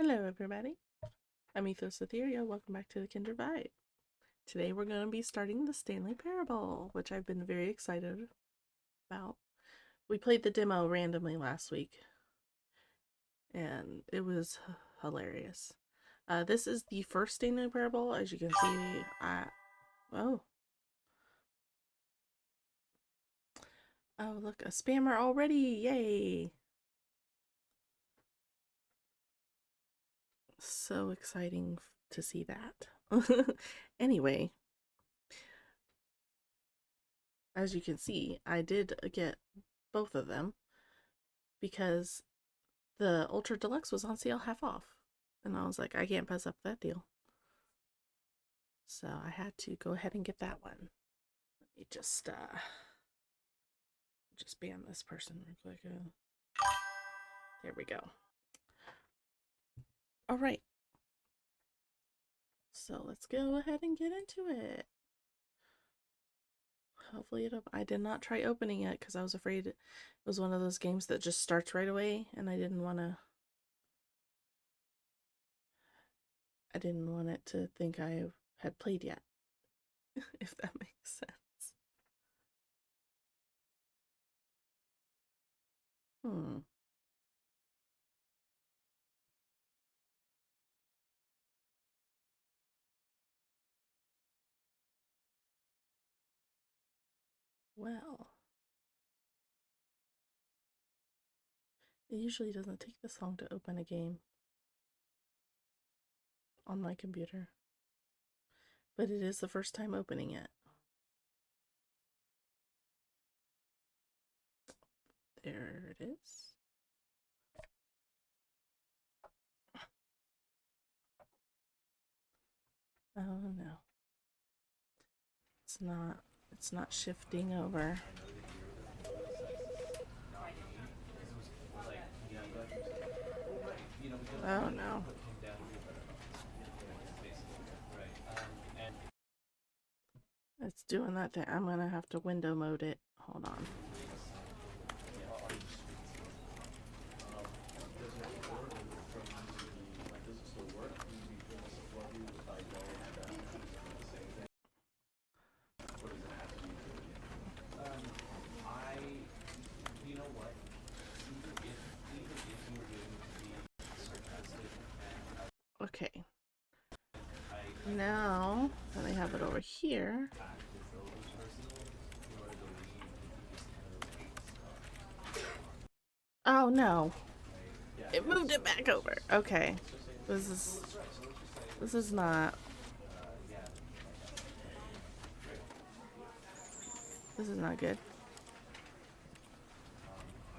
Hello everybody, I'm Ethos Etheria. Welcome back to the Kindred Vibe. Today we're going to be starting the Stanley Parable, which I've been very excited about. We played the demo randomly last week, and it was hilarious. This is the first Stanley Parable, as you can see. Oh, look, a spammer already! Yay! So exciting to see that. Anyway, as you can see, I did get both of them because the Ultra Deluxe was on sale half off. And I was like, I can't pass up that deal. So I had to go ahead and get that one. Let me just ban this person real quick. There we go. All right. So let's go ahead and get into it. Hopefully I did not try opening it because I was afraid it was one of those games that just starts right away, and I didn't want it to think I had played yet. If that makes sense. Well, it usually doesn't take this long to open a game on my computer, but it is the first time opening it. There it is. Oh no. It's not shifting over. Oh no. It's doing that thing. I'm gonna have to window mode it. Hold on. Okay. Now that I have it over here. Oh no. It moved it back over. Okay. This is not. This is not good.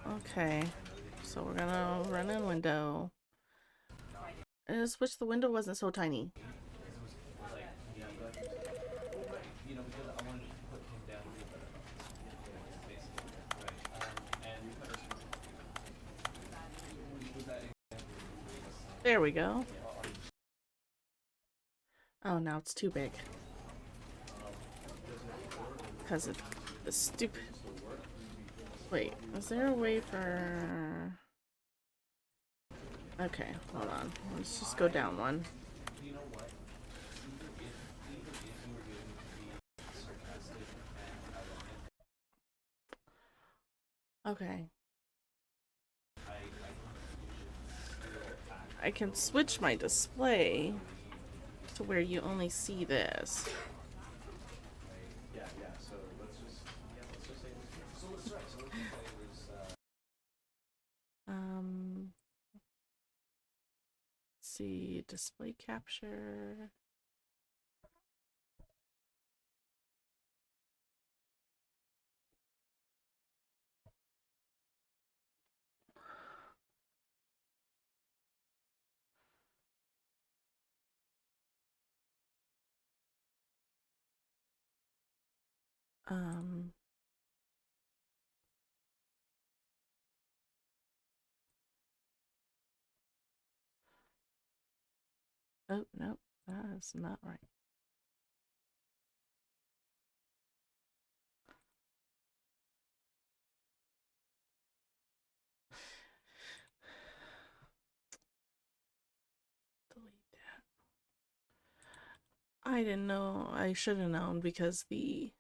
Okay. So we're gonna run in window. I just wish the window wasn't so tiny. There we go. Oh, now it's too big. Because of the stupid... Wait, is there a way for... Okay, hold on. Let's just go down one. Okay. I can switch my display to where you only see this. Let's see, display capture. Oh, no, that is not right. I didn't know. I should have known because the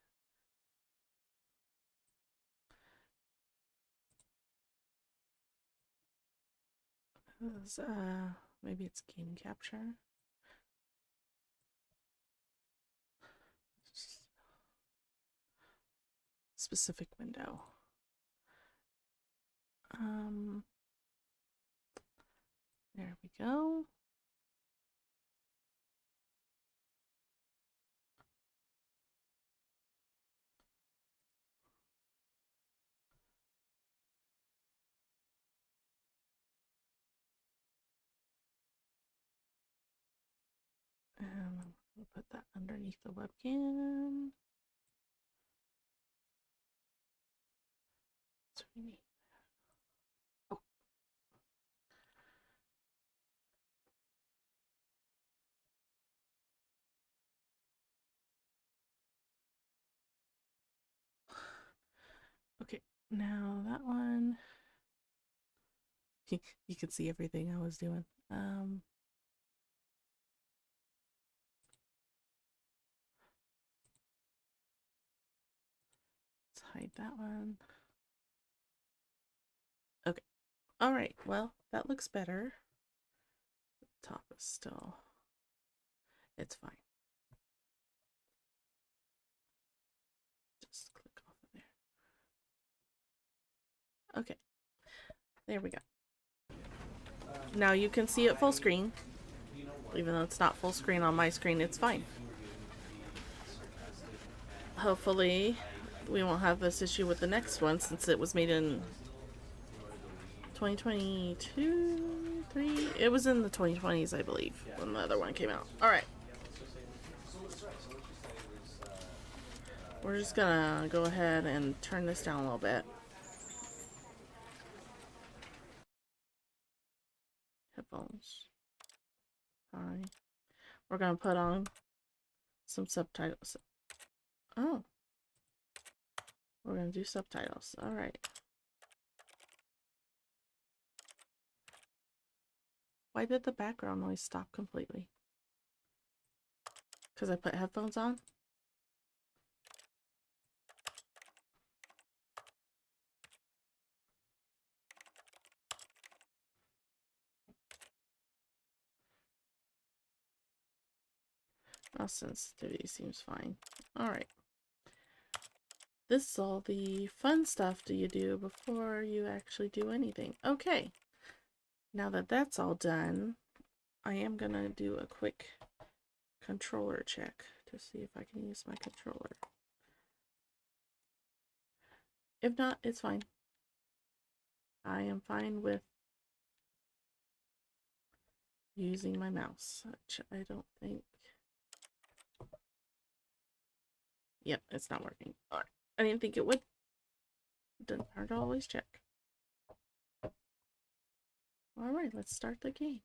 maybe it's game capture. Specific window. There we go. And we'll put that underneath the webcam. That's what we need. Oh. Okay, now that one. You can see everything I was doing. Let's hide that one. Okay. All right. Well, that looks better. The top is still. It's fine. Just click off of there. Okay. There we go. Now you can see it full screen. Even though it's not full screen on my screen, it's fine. Hopefully, we won't have this issue with the next one since it was made in 2022, 3. It was in the 2020s, I believe, when the other one came out. All right. We're just gonna go ahead and turn this down a little bit. Headphones. Hi. We're gonna put on some subtitles. Oh. We're gonna do subtitles. All right. Why did the background noise stop completely? Because I put headphones on? Oh, sensitivity seems fine. Alright. This is all the fun stuff do you do before you actually do anything. Okay. Now that that's all done, I am going to do a quick controller check to see if I can use my controller. If not, it's fine. I am fine with using my mouse, which I don't think... Yep, it's not working. All right. I didn't think it would. Doesn't hurt to always check. All right, let's start the game.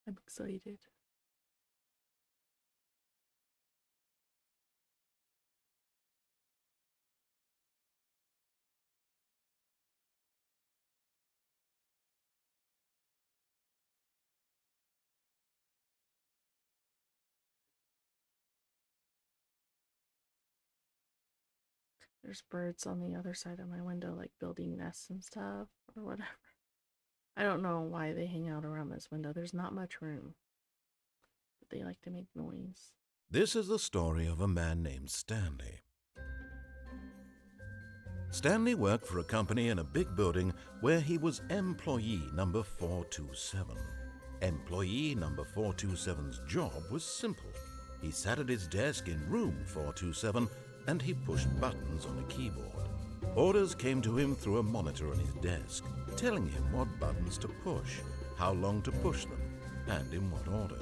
I'm excited. There's birds on the other side of my window, like building nests and stuff, or whatever. I don't know why they hang out around this window. There's not much room. But they like to make noise. This is the story of a man named Stanley. Stanley worked for a company in a big building where he was employee number 427. Employee number 427's job was simple. He sat at his desk in room 427 and he pushed buttons on a keyboard. Orders came to him through a monitor on his desk, telling him what buttons to push, how long to push them, and in what order.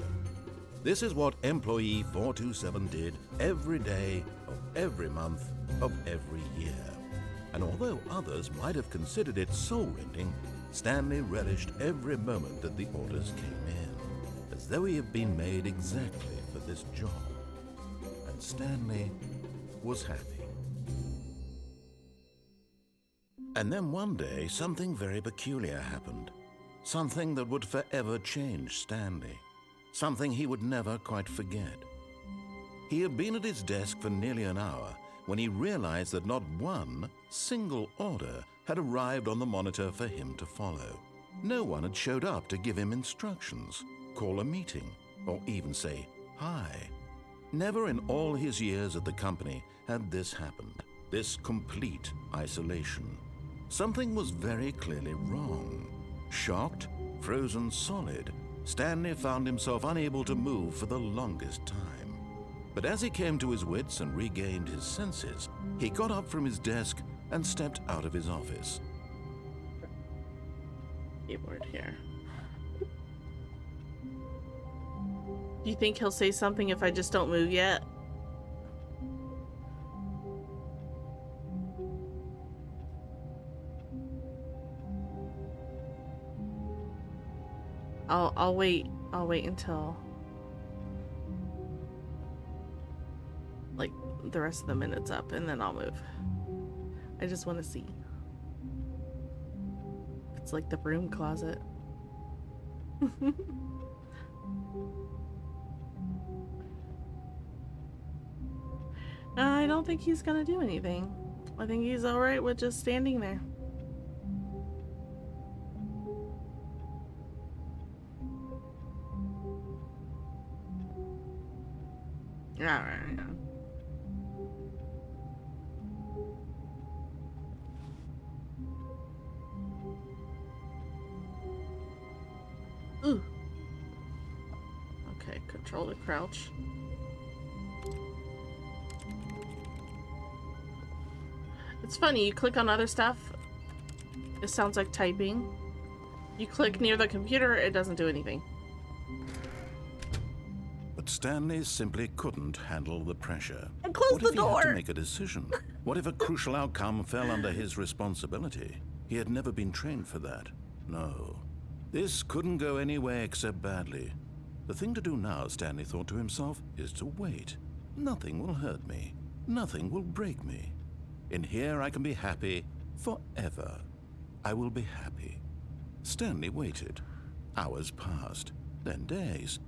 This is what employee 427 did every day of every month of every year. And although others might have considered it soul-rending, Stanley relished every moment that the orders came in, as though he had been made exactly for this job. And Stanley was happy. And then one day, something very peculiar happened. Something that would forever change Stanley. something he would never quite forget. He had been at his desk for nearly an hour when he realized that not one single order had arrived on the monitor for him to follow. No one had showed up to give him instructions, call a meeting, or even say hi. Never in all his years at the company had this happened, this complete isolation. Something was very clearly wrong. Shocked, frozen solid, Stanley found himself unable to move for the longest time. But as he came to his wits and regained his senses, he got up from his desk and stepped out of his office. Keyboard here. Do you think he'll say something if I just don't move yet? I'll wait. I'll wait until like the rest of the minute's up and then I'll move. I just want to see. It's like the broom closet. I don't think he's gonna do anything. I think he's alright with just standing there. Alright, yeah. Ooh. Okay, control the crouch. It's funny, you click on other stuff, it sounds like typing. You click near the computer, it doesn't do anything. But Stanley simply couldn't handle the pressure. And close the door! What if he had to make a decision? What if a crucial outcome fell under his responsibility? He had never been trained for that. No. This couldn't go anywhere except badly. The thing to do now, Stanley thought to himself, is to wait. Nothing will hurt me. Nothing will break me. In here I can be happy forever. I will be happy. Stanley waited. Hours passed, then days.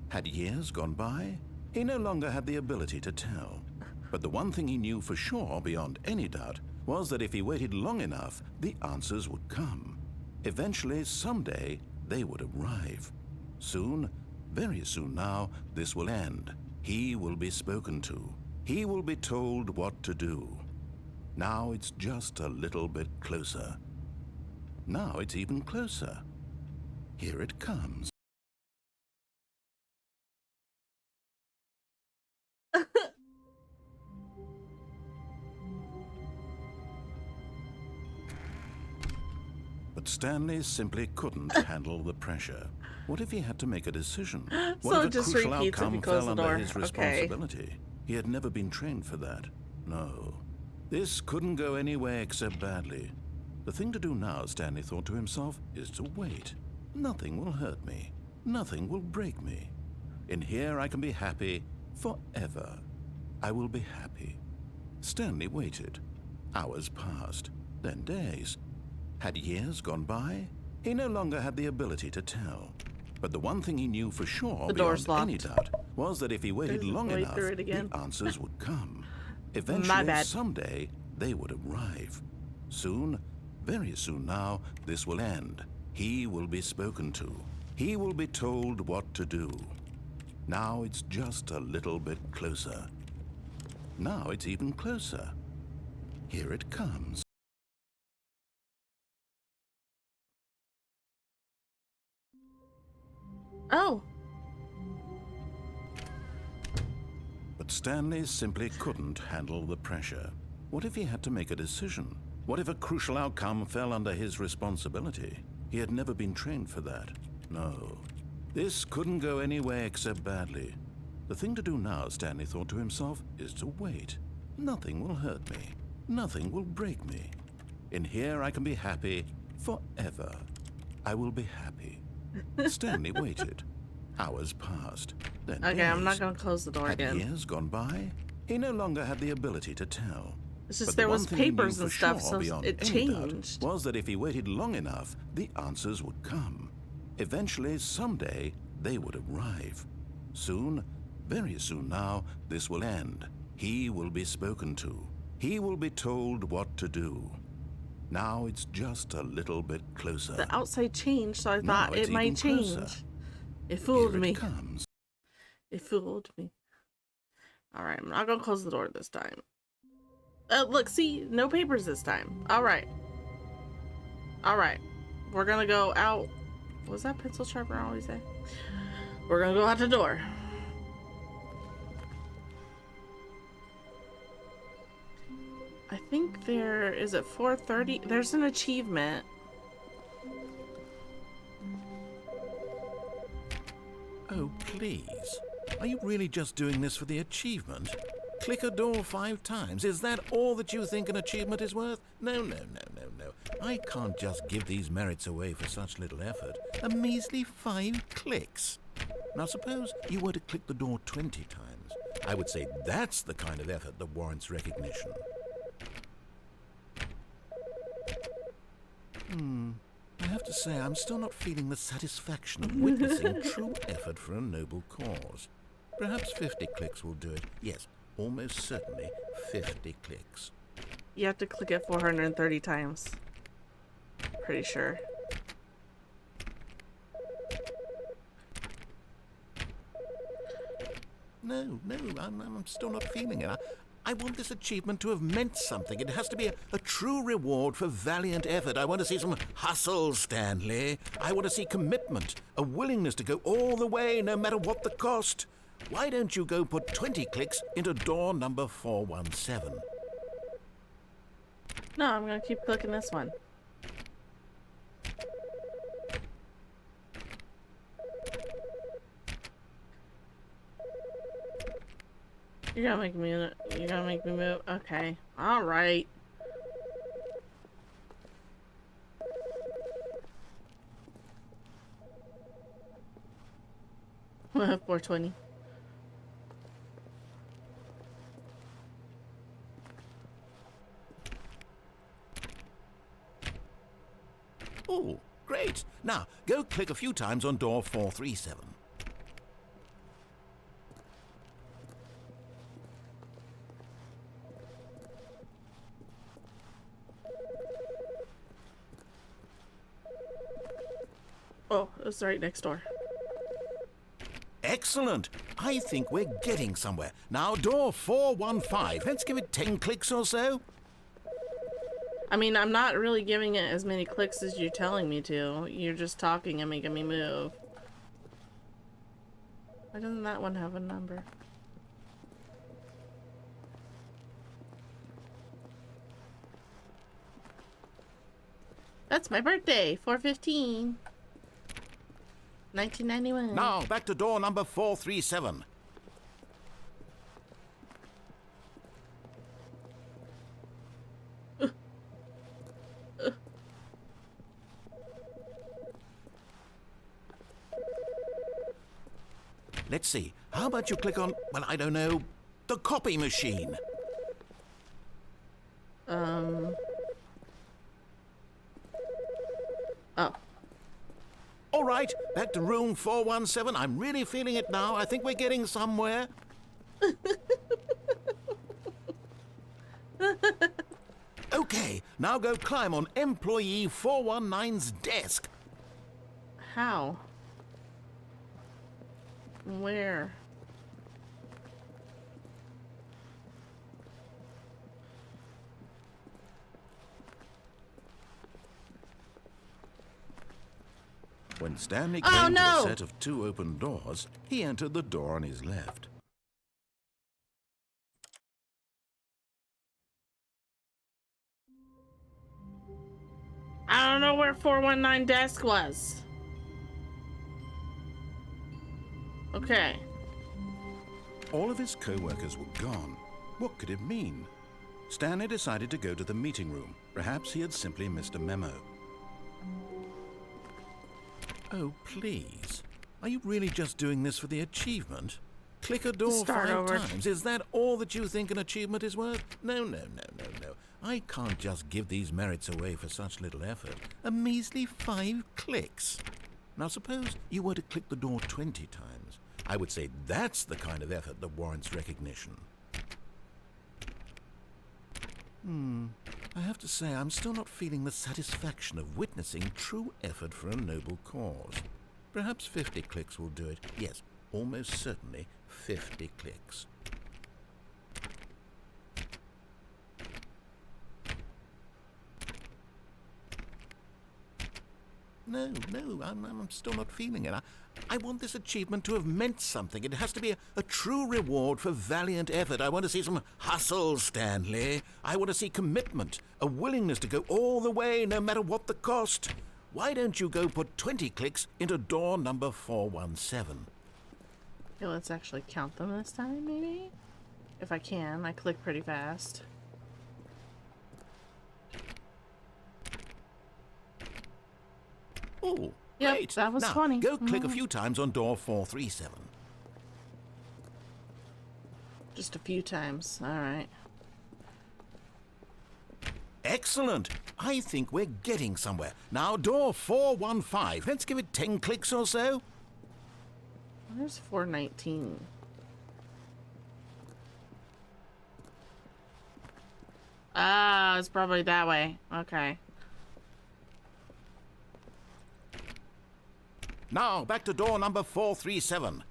Had years gone by? He no longer had the ability to tell. But the one thing he knew for sure, beyond any doubt, was that if he waited long enough, the answers would come. Eventually, someday, they would arrive. Soon, very soon now, this will end. He will be spoken to. He will be told what to do. Now it's just a little bit closer. Now it's even closer. Here it comes. But Stanley simply couldn't handle the pressure. What if he had to make a decision? What if a crucial outcome fell under his responsibility? He had never been trained for that. No. This couldn't go anywhere except badly. The thing to do now, Stanley thought to himself, is to wait. Nothing will hurt me. Nothing will break me. In here I can be happy forever. I will be happy. Stanley waited. Hours passed, then days. Had years gone by? He no longer had the ability to tell. But the one thing he knew for sure, beyond any doubt, was that if he waited long enough, the answers would come. Eventually, someday, they would arrive. Soon, very soon now, this will end. He will be spoken to. He will be told what to do. Now it's just a little bit closer. Now it's even closer. Here it comes. Oh. But Stanley simply couldn't handle the pressure. What if he had to make a decision? What if a crucial outcome fell under his responsibility? He had never been trained for that. No. This couldn't go anywhere except badly. The thing to do now, Stanley thought to himself, is to wait. Nothing will hurt me. Nothing will break me. In here I can be happy forever. I will be happy. Stanley waited. Hours passed, then days. I'm not going to close the door again. Had years gone by? He no longer had the ability to tell. It's just there was papers and stuff, so it changed. Was that if he waited long enough, the answers would come. Eventually, someday, they would arrive. Soon, very soon now, this will end. He will be spoken to. He will be told what to do. Now it's just a little bit closer. The outside changed, so I Now thought it's it might even closer. change. It fooled Here me. it comes. It fooled me. Alright, I'm not gonna close the door this time. Look, see? No papers this time. Alright. Alright. We're gonna go out. Was that pencil sharpener always say? We're gonna go out the door. I think there is at 4:30. There's an achievement. Oh, please. Are you really just doing this for the achievement? Click a door 5 times. Is that all that you think an achievement is worth? No, no, no, no, no. I can't just give these merits away for such little effort. A measly 5 clicks. Now suppose you were to click the door 20 times. I would say that's the kind of effort that warrants recognition. I have to say, I'm still not feeling the satisfaction of witnessing true effort for a noble cause. Perhaps 50 clicks will do it. Yes, almost certainly 50 clicks. You have to click it 430 times. Pretty sure. No, I'm still not feeling it. I want this achievement to have meant something. It has to be a true reward for valiant effort. I want to see some hustle, Stanley. I want to see commitment, a willingness to go all the way, no matter what the cost. Why don't you go put 20 clicks into door number 417? No, I'm gonna keep clicking this one. You're gonna make me move. Okay. All right. We'll 420. Oh, great. Now, go click a few times on door 437. Oh, it's right next door. Excellent. I think we're getting somewhere. Now, door 415. Let's give it 10 clicks or so. I mean, I'm not really giving it as many clicks as you're telling me to. You're just talking and making me move. Why doesn't that one have a number? That's my birthday, 4/15. 1991. Now, back to door number 437. Let's see. How about you click on, well, I don't know, the copy machine? Oh. All right, back to room 417. I'm really feeling it now. I think we're getting somewhere. Okay, now go climb on employee 419's desk. How? Where? When Stanley came to no! a set of 2 open doors, he entered the door on his left. I don't know where 419 desk was. Okay. All of his co-workers were gone. What could it mean? Stanley decided to go to the meeting room. Perhaps he had simply missed a memo. Oh, please. Are you really just doing this for the achievement? Click a door 5 times. Is that all that you think an achievement is worth? No, no, no, no, no. I can't just give these merits away for such little effort. A measly 5 clicks. Now suppose you were to click the door 20 times. I would say that's the kind of effort that warrants recognition. I have to say I'm still not feeling the satisfaction of witnessing true effort for a noble cause. Perhaps 50 clicks will do it. Yes, almost certainly 50 clicks. No, I'm still not feeling it. I want this achievement to have meant something. It has to be a true reward for valiant effort. I want to see some hustle, Stanley. I want to see commitment, a willingness to go all the way, no matter what the cost. Why don't you go put 20 clicks into door number 417? Okay, let's actually count them this time, maybe? If I can. I click pretty fast. Oh, yep, great. that was now, 20. Go click a few times on door 437. Just a few times. Alright. Excellent. I think we're getting somewhere. Now, door 415. Let's give it 10 clicks or so. Where's 419? Ah, it's probably that way. Okay. Now, back to door number 437.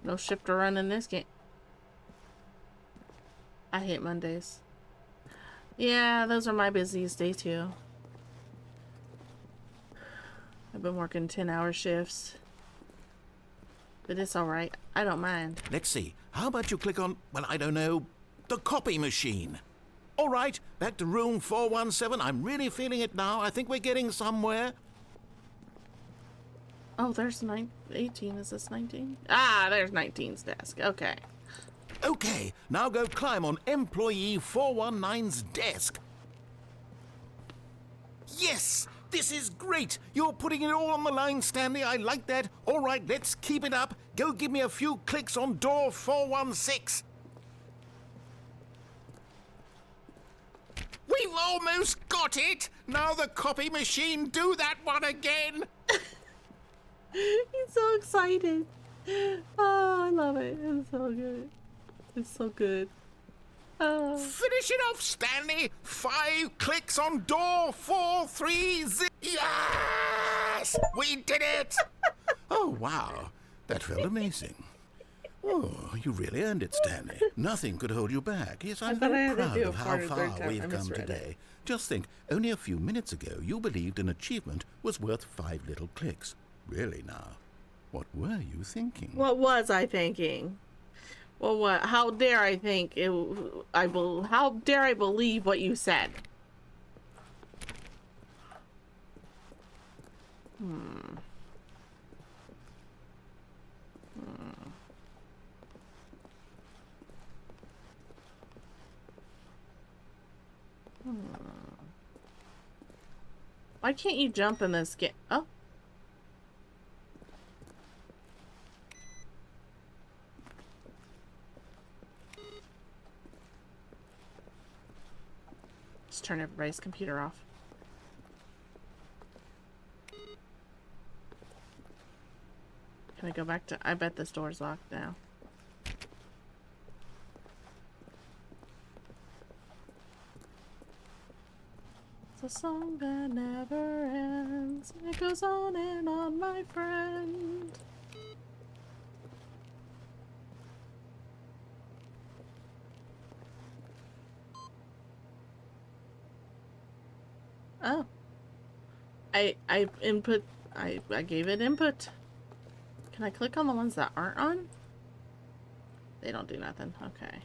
No shift to run in this game. I hate Mondays. Yeah, those are my busiest day too. I've been working 10-hour shifts. But it's alright. I don't mind. Let's see. How about you click on, well, I don't know, the copy machine? All right, back to room 417. I'm really feeling it now. I think we're getting somewhere. Oh, there's 18. Is this 19? Ah, there's 19's desk. Okay. Okay, now go climb on employee 419's desk. Yes! This is great! You're putting it all on the line, Stanley. I like that. All right, let's keep it up. Go give me a few clicks on door 416. We've almost got it! Now the copy machine, do that one again! He's so excited. Oh, I love it. It's so good. It's so good. Oh. Finish it off, Stanley! 5 clicks on door 430. Yes! We did it! Oh, wow. That felt amazing. Oh, you really earned it, Stanley. Nothing could hold you back. Yes, I'm very proud of how far we've come today. Just think, only a few minutes ago, you believed an achievement was worth 5 little clicks. Really now, what were you thinking? What was I thinking? Well, what? How dare I think it? How dare I believe what you said? Why can't you jump in this game? Oh. Let's turn everybody's computer off. Can I go back to... I bet this door's locked now. It's a song that never ends. It goes on and on, my friend. Oh. I gave it input. Can I click on the ones that aren't on? They don't do nothing. Okay.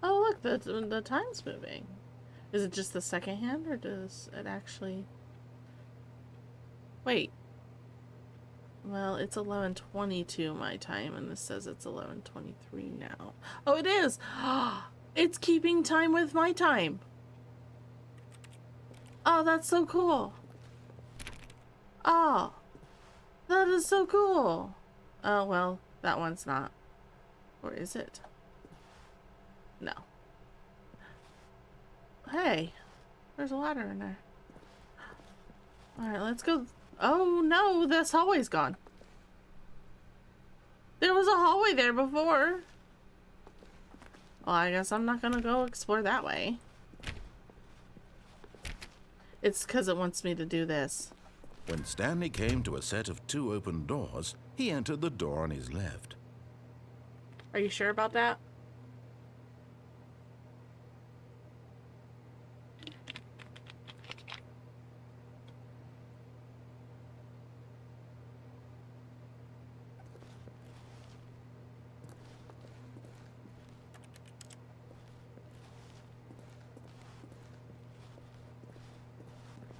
Oh, look, the time's moving. Is it just the second hand, or does it actually... Wait. Well, it's 11:22 my time, and this says it's 11:23 now. Oh, it is! It's keeping time with my time! Oh, that's so cool. Oh, that is so cool. Oh, well, that one's not. Or is it? No. Hey, there's a ladder in there. Alright, let's go. Oh no, this hallway's gone. There was a hallway there before. Well, I guess I'm not gonna go explore that way. It's because it wants me to do this. When Stanley came to a set of 2 open doors, he entered the door on his left. Are you sure about that?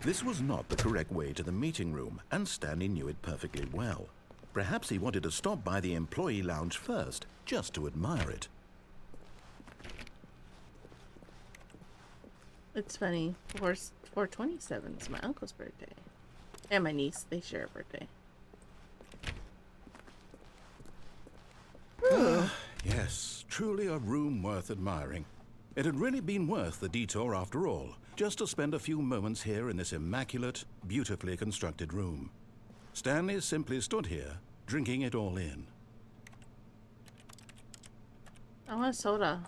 This was not the correct way to the meeting room, and Stanley knew it perfectly well. Perhaps he wanted to stop by the employee lounge first, just to admire it. It's funny. 4/27 is my uncle's birthday. And my niece, they share a birthday. Yes, truly a room worth admiring. It had really been worth the detour after all, just to spend a few moments here in this immaculate, beautifully constructed room. Stanley simply stood here, drinking it all in. I want a soda.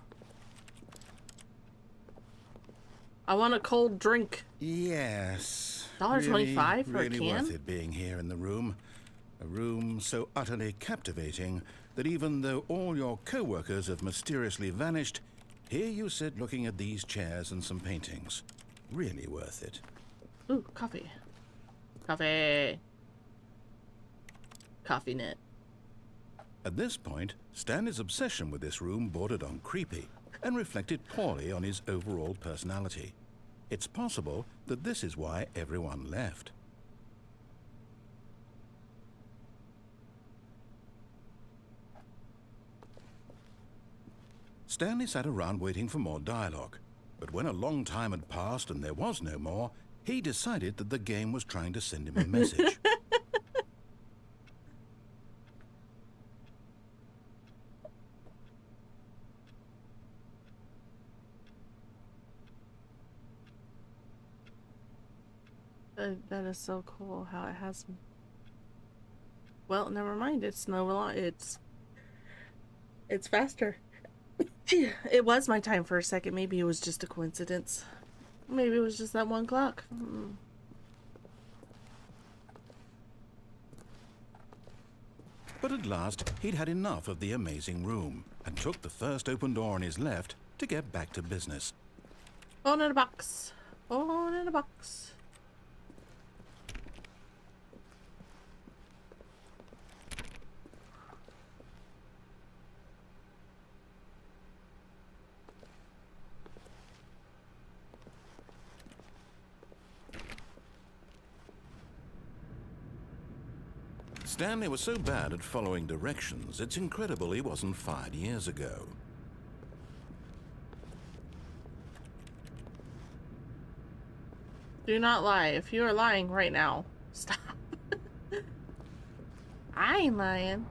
I want a cold drink. Yes. $1.25 for a really can? worth it being here in the room. A room so utterly captivating that even though all your co-workers have mysteriously vanished, here you sit looking at these chairs and some paintings. Really worth it. Ooh, coffee. Coffee. Coffee knit. At this point, Stanley's obsession with this room bordered on creepy and reflected poorly on his overall personality. It's possible that this is why everyone left. Stanley sat around waiting for more dialogue, but when a long time had passed and there was no more, he decided that the game was trying to send him a message. That is so cool how it has. Well, never mind. It's no. It's faster. It was my time for a second. Maybe it was just a coincidence. Maybe it was just that 1 clock. But at last, he'd had enough of the amazing room and took the first open door on his left to get back to business. Phone in a box. Phone in a box. Stanley was so bad at following directions, it's incredible he wasn't fired years ago. Do not lie. If you are lying right now, stop. I ain't lying.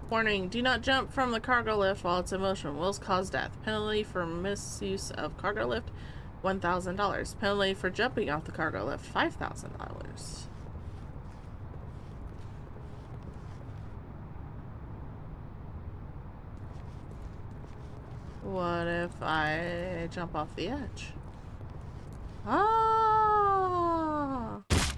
Warning, do not jump from the cargo lift while it's in motion. Will cause death. Penalty for misuse of cargo lift, $1,000. Penalty for jumping off the cargo lift, $5,000. What if I jump off the edge? Ah!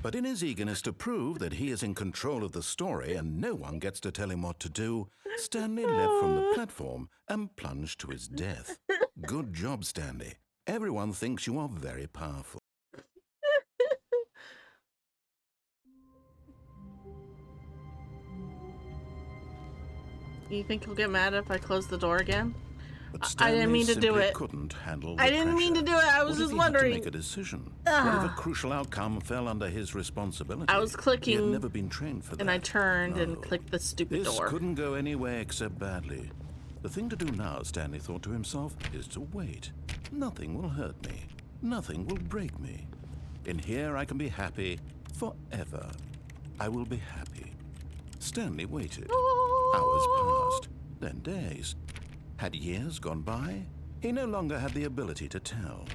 But in his eagerness to prove that he is in control of the story and no one gets to tell him what to do, Stanley leapt from the platform and plunged to his death. Good job, Stanley. Everyone thinks you are very powerful. You think he'll get mad if I close the door again? But I didn't Stanley mean to do simply it. couldn't handle the I didn't mean to pressure. do it. I was What if just he had to wondering. make a decision? What if a crucial outcome fell under his responsibility? I was He had clicking, never been trained for that. and I turned No. and clicked the stupid This door. couldn't go any way except badly. The thing to do now, Stanley thought to himself, is to wait. Nothing will hurt me. Nothing will break me. In here I can be happy forever. I will be happy. Stanley waited. Hours passed, then days. Had years gone by? He no longer had the ability to tell.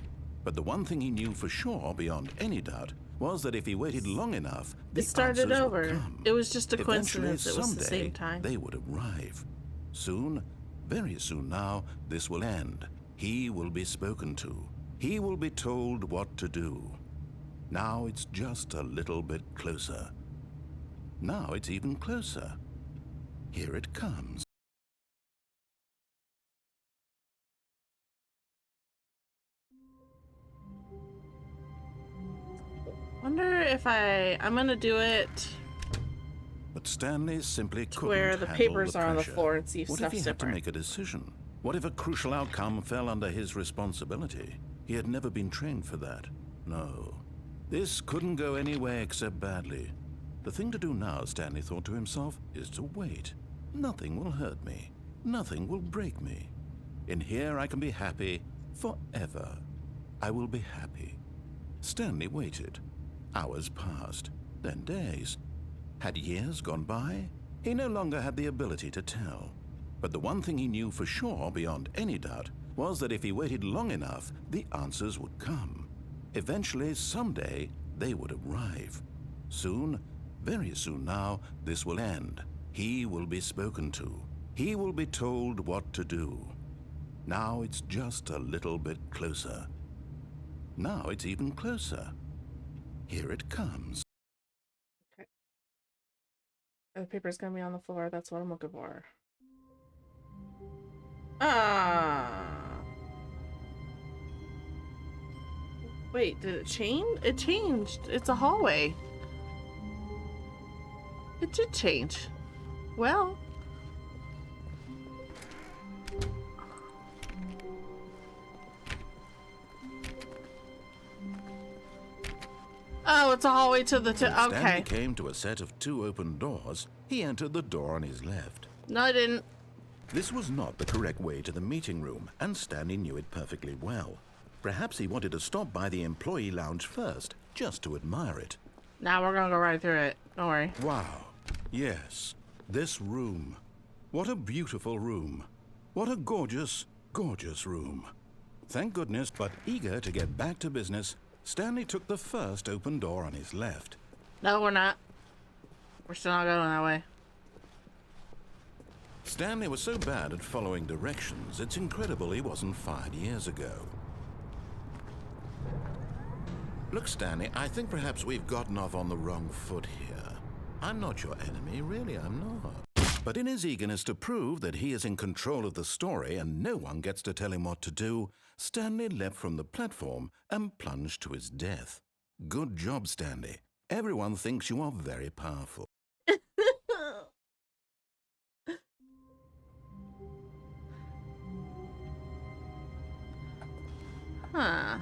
But the one thing he knew for sure, beyond any doubt, was that if he waited long enough, the It started answers over. would come. It was just a Eventually, coincidence. It was the someday, same time. they would arrive. Soon, very soon now, this will end. He will be spoken to. He will be told what to do. Now it's just a little bit closer. Now it's even closer. Here it comes. Wonder if I'm gonna do it But Stanley simply couldn't where the handle papers the are on the pressure. floor and see if What if stuff's he had to different. make a decision? What if a crucial outcome fell under his responsibility? He had never been trained for that. No. This couldn't go any way except badly. The thing to do now, Stanley thought to himself, is to wait. Nothing will hurt me. Nothing will break me. In here I can be happy forever. I will be happy. Stanley waited. Hours passed, then days. Had years gone by? He no longer had the ability to tell. But the one thing he knew for sure, beyond any doubt, was that if he waited long enough, the answers would come. Eventually, someday, they would arrive. Soon, very soon now, this will end. He will be spoken to. He will be told what to do. Now it's just a little bit closer. Now it's even closer. Here it comes. Okay. The paper's gonna be on the floor. That's what I'm looking for. Wait, did it change? It changed. It's a hallway. It did change. Well. Oh, it's a hallway to the When Stanley okay. came to a set of 2 open doors, he entered the door on his left. No, I didn't. This was not the correct way to the meeting room, and Stanley knew it perfectly well. Perhaps he wanted to stop by the employee lounge first, just to admire it. Now we're gonna go right through it. Don't worry. Wow. Yes, this room. What a beautiful room. What a gorgeous, gorgeous room. Thank goodness, but eager to get back to business, Stanley took the first open door on his left. No, we're not. We're still not going that way. Stanley was so bad at following directions, it's incredible he wasn't fired years ago. Look, Stanley, I think perhaps we've gotten off on the wrong foot here. I'm not your enemy, really, I'm not. But in his eagerness to prove that he is in control of the story and no one gets to tell him what to do, Stanley leapt from the platform and plunged to his death. Good job, Stanley. Everyone thinks you are very powerful. Huh.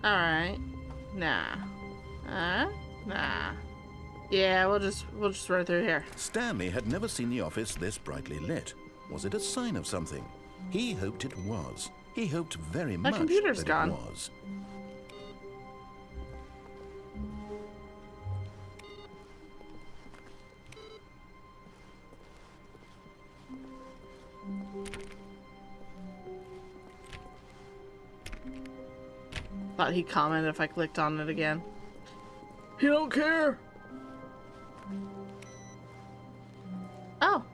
Alright. Nah. Nah. Yeah, we'll just run through here. Stanley had never seen the office this brightly lit. Was it a sign of something? He hoped it was. He hoped very much computer's that gone. it was. Thought he'd comment if I clicked on it again. He don't care. Oh.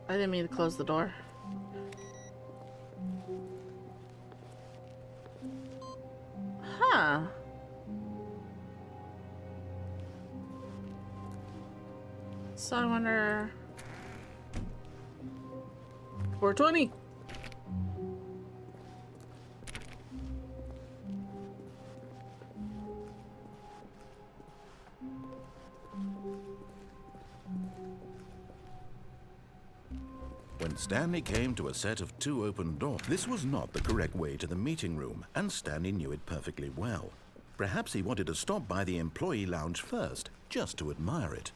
I didn't mean to close the door. Huh. So I wonder... 420. When Stanley came to a set of 2 open doors, this was not the correct way to the meeting room, and Stanley knew it perfectly well. Perhaps he wanted to stop by the employee lounge first, just to admire it.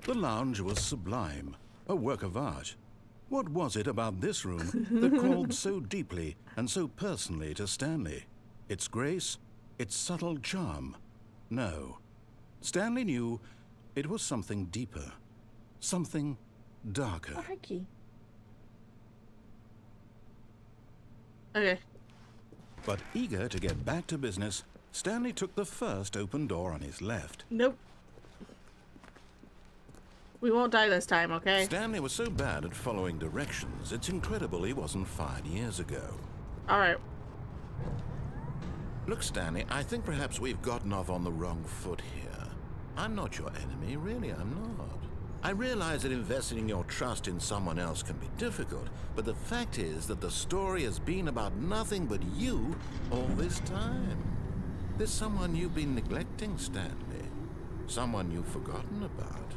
The lounge was sublime, a work of art. What was it about this room that called so deeply and so personally to Stanley? Its grace? Its subtle charm? No. Stanley knew it was something deeper, something darker. Oh, hi, Key. Okay. But eager to get back to business, Stanley took the first open door on his left. Nope. We won't die this time, okay? Stanley was so bad at following directions, it's incredible he wasn't fired years ago. Alright. Look, Stanley, I think perhaps we've gotten off on the wrong foot here. I'm not your enemy, really, I'm not. I realize that investing your trust in someone else can be difficult, but the fact is that the story has been about nothing but you all this time. There's someone you've been neglecting, Stanley. Someone you've forgotten about.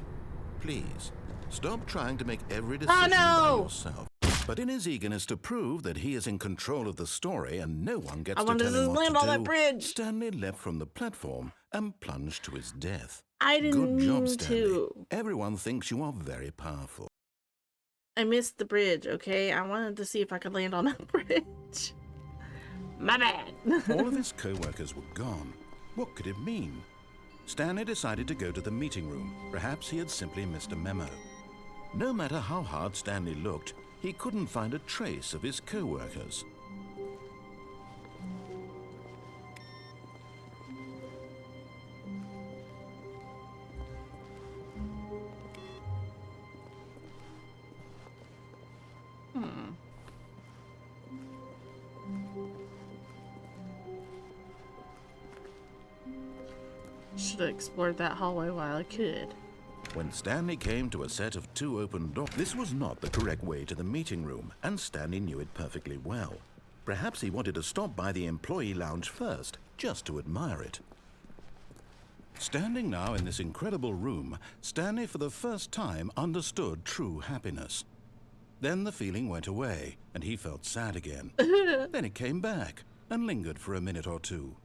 Please, stop trying to make every decision by yourself. But in his eagerness to prove that he is in control of the story and no one gets to tell him what to do, that bridge. Stanley leapt from the platform and plunged to his death. I didn't Good job, mean Stanley. to. Everyone thinks you are very powerful. I missed the bridge, okay? I wanted to see if I could land on that bridge. My bad. All of his co-workers were gone. What could it mean? Stanley decided to go to the meeting room. Perhaps he had simply missed a memo. No matter how hard Stanley looked, he couldn't find a trace of his co-workers. Should have explored that hallway while I could. When Stanley came to a set of 2 open doors, this was not the correct way to the meeting room, and Stanley knew it perfectly well. Perhaps he wanted to stop by the employee lounge first, just to admire it. Standing now in this incredible room, Stanley for the first time understood true happiness. Then the feeling went away, and he felt sad again. Then it came back, and lingered for a minute or two.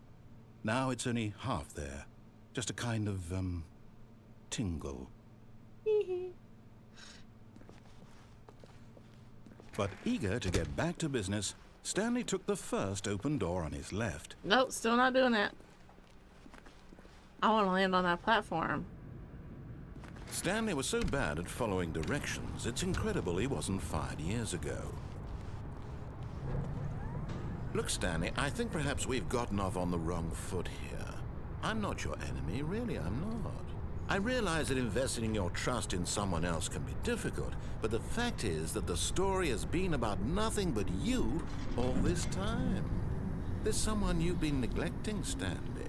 Now it's only half there. Just a kind of, tingle. But eager to get back to business, Stanley took the first open door on his left. Nope, still not doing that. I want to land on that platform. Stanley was so bad at following directions, it's incredible he wasn't fired years ago. Look, Stanley, I think perhaps we've gotten off on the wrong foot here. I'm not your enemy, really, I'm not. I realize that investing your trust in someone else can be difficult, but the fact is that the story has been about nothing but you all this time. There's someone you've been neglecting, Stanley.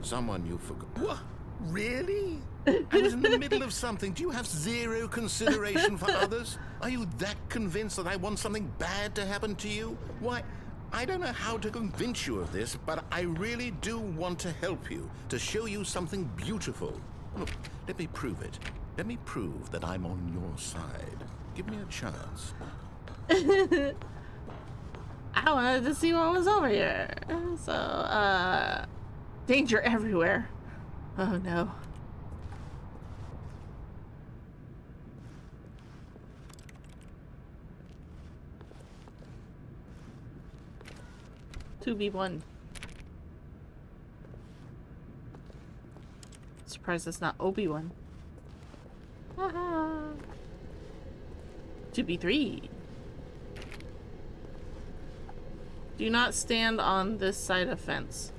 Someone you forgot. What? Really? I was in the middle of something. Do you have zero consideration for others? Are you that convinced that I want something bad to happen to you? Why, I don't know how to convince you of this, but I really do want to help you, to show you something beautiful. Look, let me prove it. Let me prove that I'm on your side. Give me a chance. I wanted to see what was over here. So, danger everywhere. Oh no. Two B1. Surprised it's not Obi-Wan. 2B3. Do not stand on this side of fence.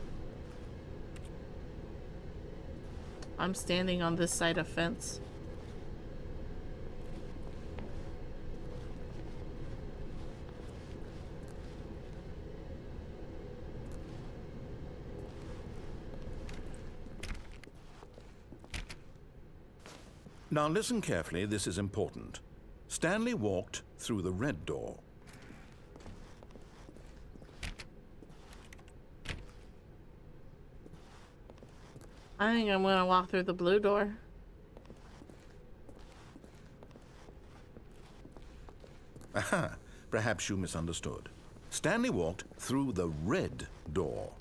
I'm standing on this side of fence. Now listen carefully, this is important. Stanley walked through the red door. I think I'm gonna walk through the blue door. Ha! Perhaps you misunderstood. Stanley walked through the red door.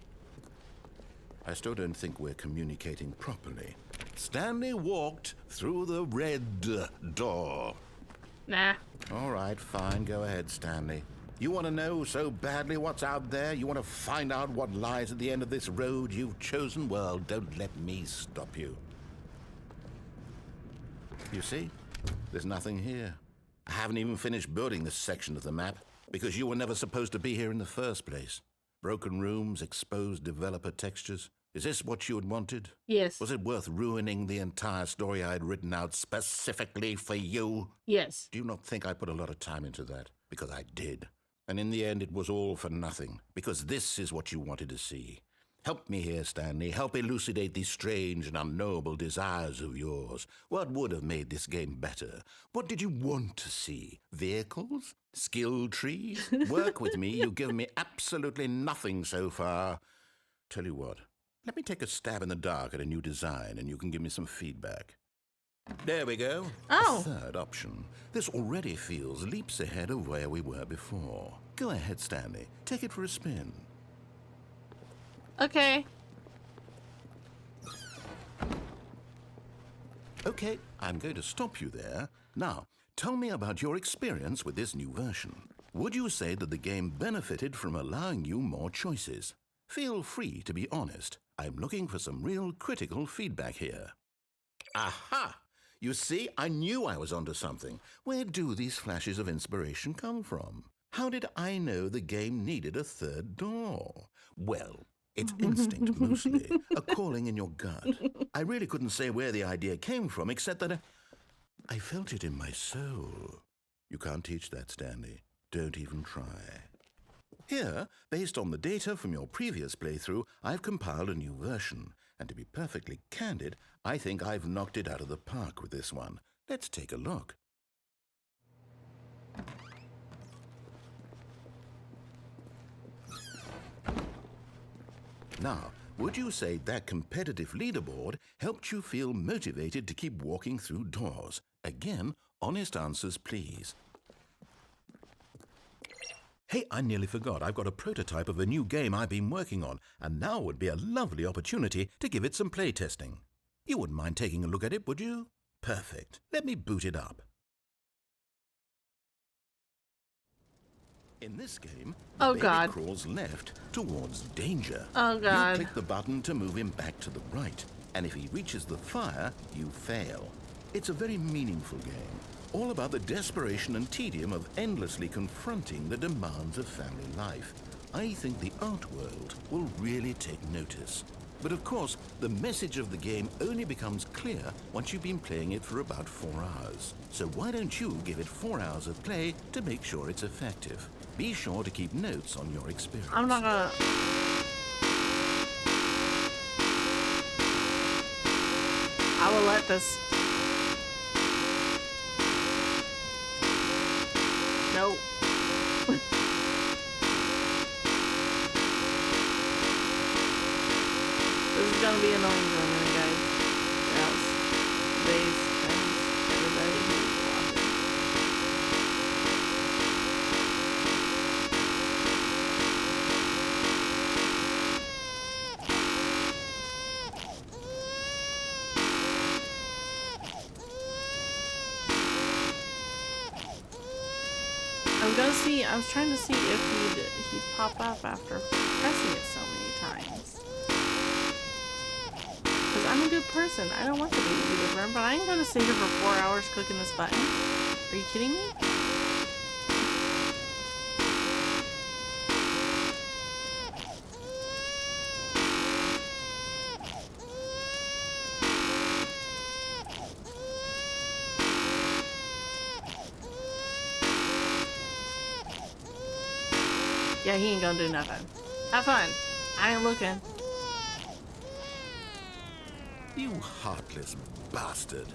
I still don't think we're communicating properly. Stanley walked through the red door. Nah. All right, fine. Go ahead, Stanley. You want to know so badly what's out there? You want to find out what lies at the end of this road you've chosen? Well, don't let me stop you. You see? There's nothing here. I haven't even finished building this section of the map because you were never supposed to be here in the first place. Broken rooms, exposed developer textures. Is this what you had wanted? Yes. Was it worth ruining the entire story I had written out specifically for you? Yes. Do you not think I put a lot of time into that? Because I did. And in the end, it was all for nothing. Because this is what you wanted to see. Help me here, Stanley. Help elucidate these strange and unknowable desires of yours. What would have made this game better? What did you want to see? Vehicles? Skill trees? Work with me. You've given me absolutely nothing so far. Tell you what. Let me take a stab in the dark at a new design, and you can give me some feedback. There we go. Oh. A third option. This already feels leaps ahead of where we were before. Go ahead, Stanley. Take it for a spin. Okay. Okay, I'm going to stop you there. Now, tell me about your experience with this new version. Would you say that the game benefited from allowing you more choices? Feel free to be honest. I'm looking for some real critical feedback here. Aha! You see, I knew I was onto something. Where do these flashes of inspiration come from? How did I know the game needed a third door? Well, it's instinct mostly, a calling in your gut. I really couldn't say where the idea came from, except that I felt it in my soul. You can't teach that, Stanley. Don't even try. Here, based on the data from your previous playthrough, I've compiled a new version. And to be perfectly candid, I think I've knocked it out of the park with this one. Let's take a look. Now, would you say that competitive leaderboard helped you feel motivated to keep walking through doors? Again, honest answers, please. Hey, I nearly forgot. I've got a prototype of a new game I've been working on, and now would be a lovely opportunity to give it some playtesting. You wouldn't mind taking a look at it, would you? Perfect. Let me boot it up. In this game, the baby crawls left towards danger. Oh, God. You click the button to move him back to the right, and if he reaches the fire, you fail. It's a very meaningful game, all about the desperation and tedium of endlessly confronting the demands of family life. I think the art world will really take notice. But of course, the message of the game only becomes clear once you've been playing it for about 4 hours. So why don't you give it 4 hours of play to make sure it's effective? Be sure to keep notes on your experience. I'm not gonna... I will let this... Nope. This is gonna be annoying for a minute, guys. Yes. Today's friends, everybody who's watching. I was trying to see if he'd pop up after pressing it so many times. Because I'm a good person. I don't want the baby to be burned, but I ain't gonna sit here for 4 hours clicking this button. Are you kidding me? Yeah, he ain't gonna do nothing. Have fun. I ain't looking. You heartless bastard.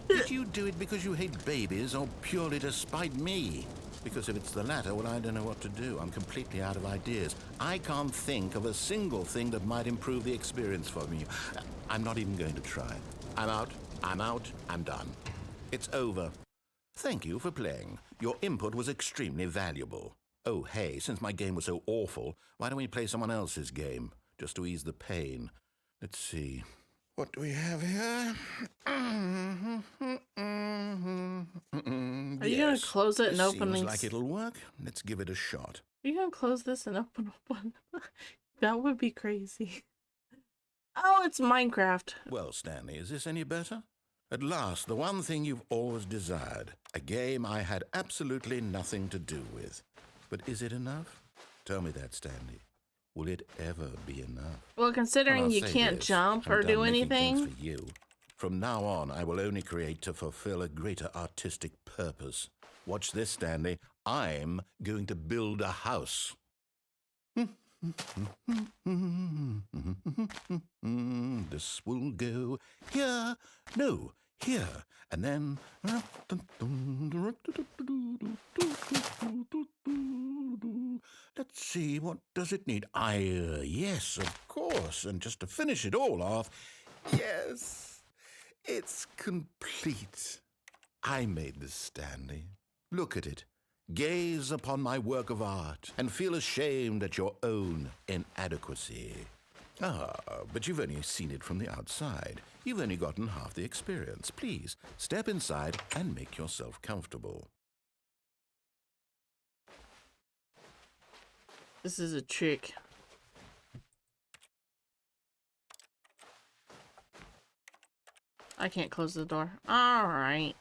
Did you do it because you hate babies or purely to spite me? Because if it's the latter, well, I don't know what to do. I'm completely out of ideas. I can't think of a single thing that might improve the experience for me. I'm not even going to try. I'm out. I'm done. It's over. Thank you for playing. Your input was extremely valuable. Oh, hey, since my game was so awful, why don't we play someone else's game, just to ease the pain? Let's see. What do we have here? Are you going to close it and open Seems these? like it'll work. Let's give it a shot. Are you going to close this and open one? That would be crazy. Oh, it's Minecraft. Well, Stanley, is this any better? At last, the one thing you've always desired. A game I had absolutely nothing to do with. But is it enough? Tell me that, Stanley. Will it ever be enough? Well, considering you can't jump or do anything. For you. From now on, I will only create to fulfill a greater artistic purpose. Watch this, Stanley. I'm going to build a house. This will go here. No, here. And then... Let's see, what does it need? Yes, of course. And just to finish it all off, yes, it's complete. I made this, Stanley. Look at it. Gaze upon my work of art and feel ashamed at your own inadequacy. Ah, but you've only seen it from the outside. You've only gotten half the experience. Please, step inside and make yourself comfortable. This is a trick. I can't close the door. All right.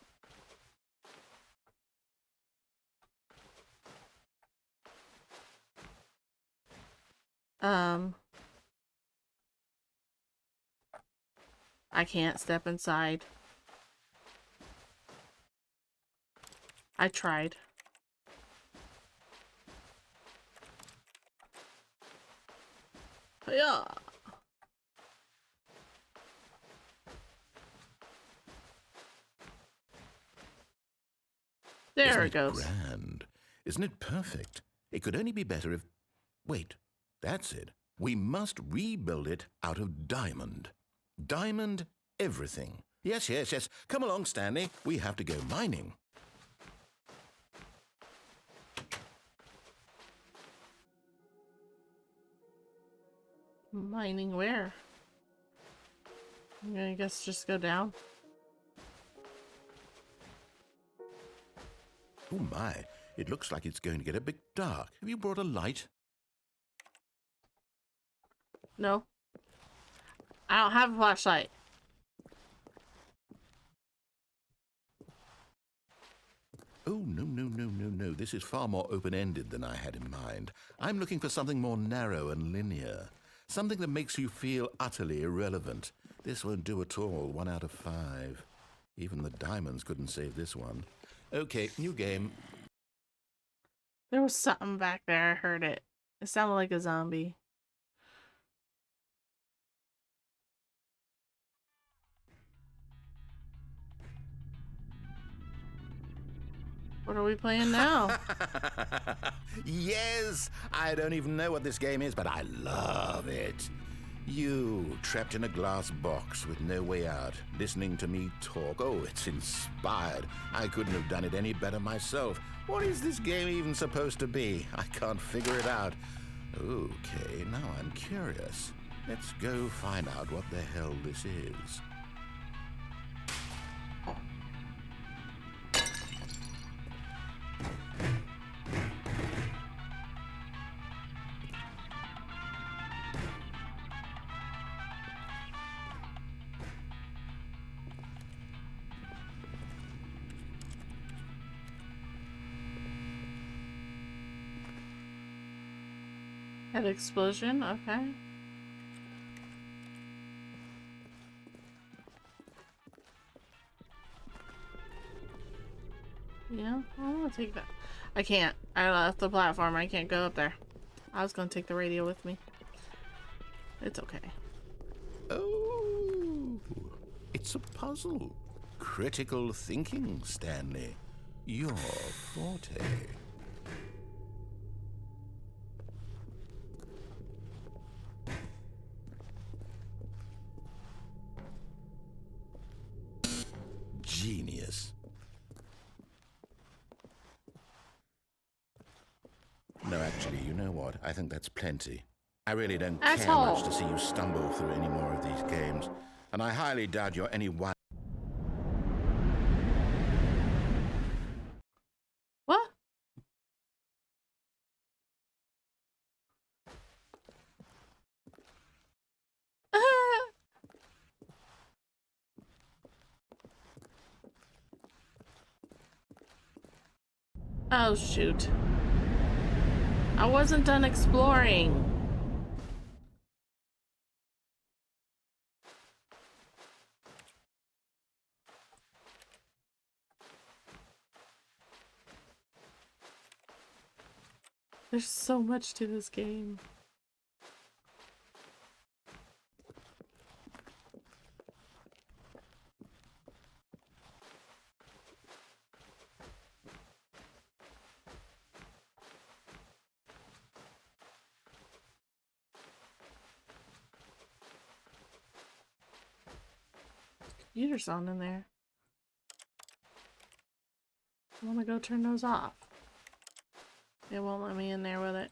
I can't step inside. I tried. Yeah. There it goes. Grand. Isn't it perfect? It could only be better if... Wait, that's it. We must rebuild it out of diamond. Diamond everything. Yes, yes, yes. Come along, Stanley. We have to go mining. Mining where? I guess just go down. Oh my, it looks like it's going to get a bit dark. Have you brought a light? No. I don't have a flashlight. Oh, no, no, no, no, no. This is far more open-ended than I had in mind. I'm looking for something more narrow and linear. Something that makes you feel utterly irrelevant. This won't do at all. 1 out of 5. Even the diamonds couldn't save this one. Okay, new game. There was something back there. I heard it. It sounded like a zombie. What are we playing now? Yes! I don't even know what this game is, but I love it. You, trapped in a glass box with no way out, listening to me talk. Oh, it's inspired. I couldn't have done it any better myself. What is this game even supposed to be? I can't figure it out. Okay, now I'm curious. Let's go find out what the hell this is. An explosion? Okay. Yeah, I want to take that. I can't. I left the platform. I can't go up there. I was going to take the radio with me. It's okay. Oh, it's a puzzle. Critical thinking, Stanley. Your forte. Genius. Actually, you know what? I think that's plenty. I really don't care Asshole. much to see you stumble through any more of these games, and I highly doubt you're any one. What? Oh, shoot. I wasn't done exploring. There's so much to this game. Computer's on in there. I want to go turn those off. It won't let me in there with it.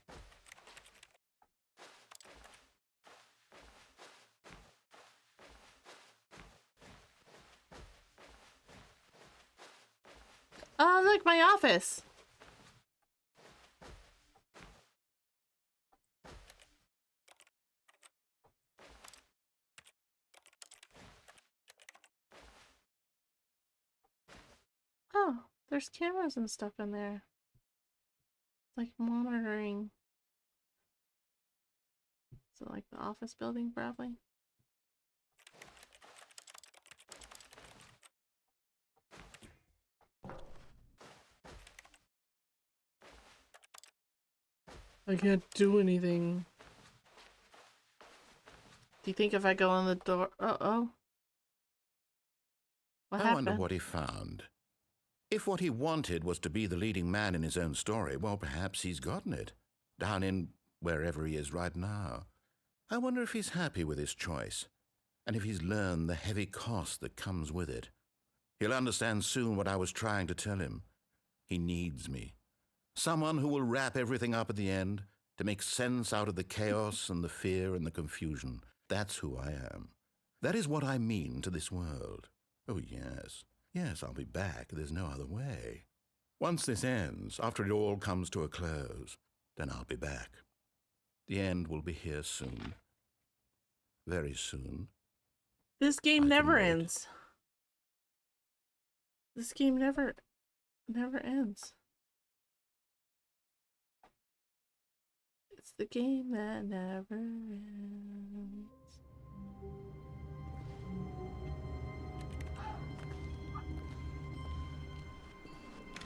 Oh, look, my office. Oh, there's cameras and stuff in there. Like monitoring. Is it like the office building, probably? I can't do anything. Do you think if I go in the door... Uh-oh. What I happened? wonder what he found. If what he wanted was to be the leading man in his own story, well, perhaps he's gotten it. Down in wherever he is right now. I wonder if he's happy with his choice, and if he's learned the heavy cost that comes with it. He'll understand soon what I was trying to tell him. He needs me. Someone who will wrap everything up at the end, to make sense out of the chaos and the fear and the confusion. That's who I am. That is what I mean to this world. Oh, yes. Yes, I'll be back. There's no other way. Once this ends, after it all comes to a close, then I'll be back. The end will be here soon. Very soon. This game I never can wait. ends. This game never ends. It's the game that never ends.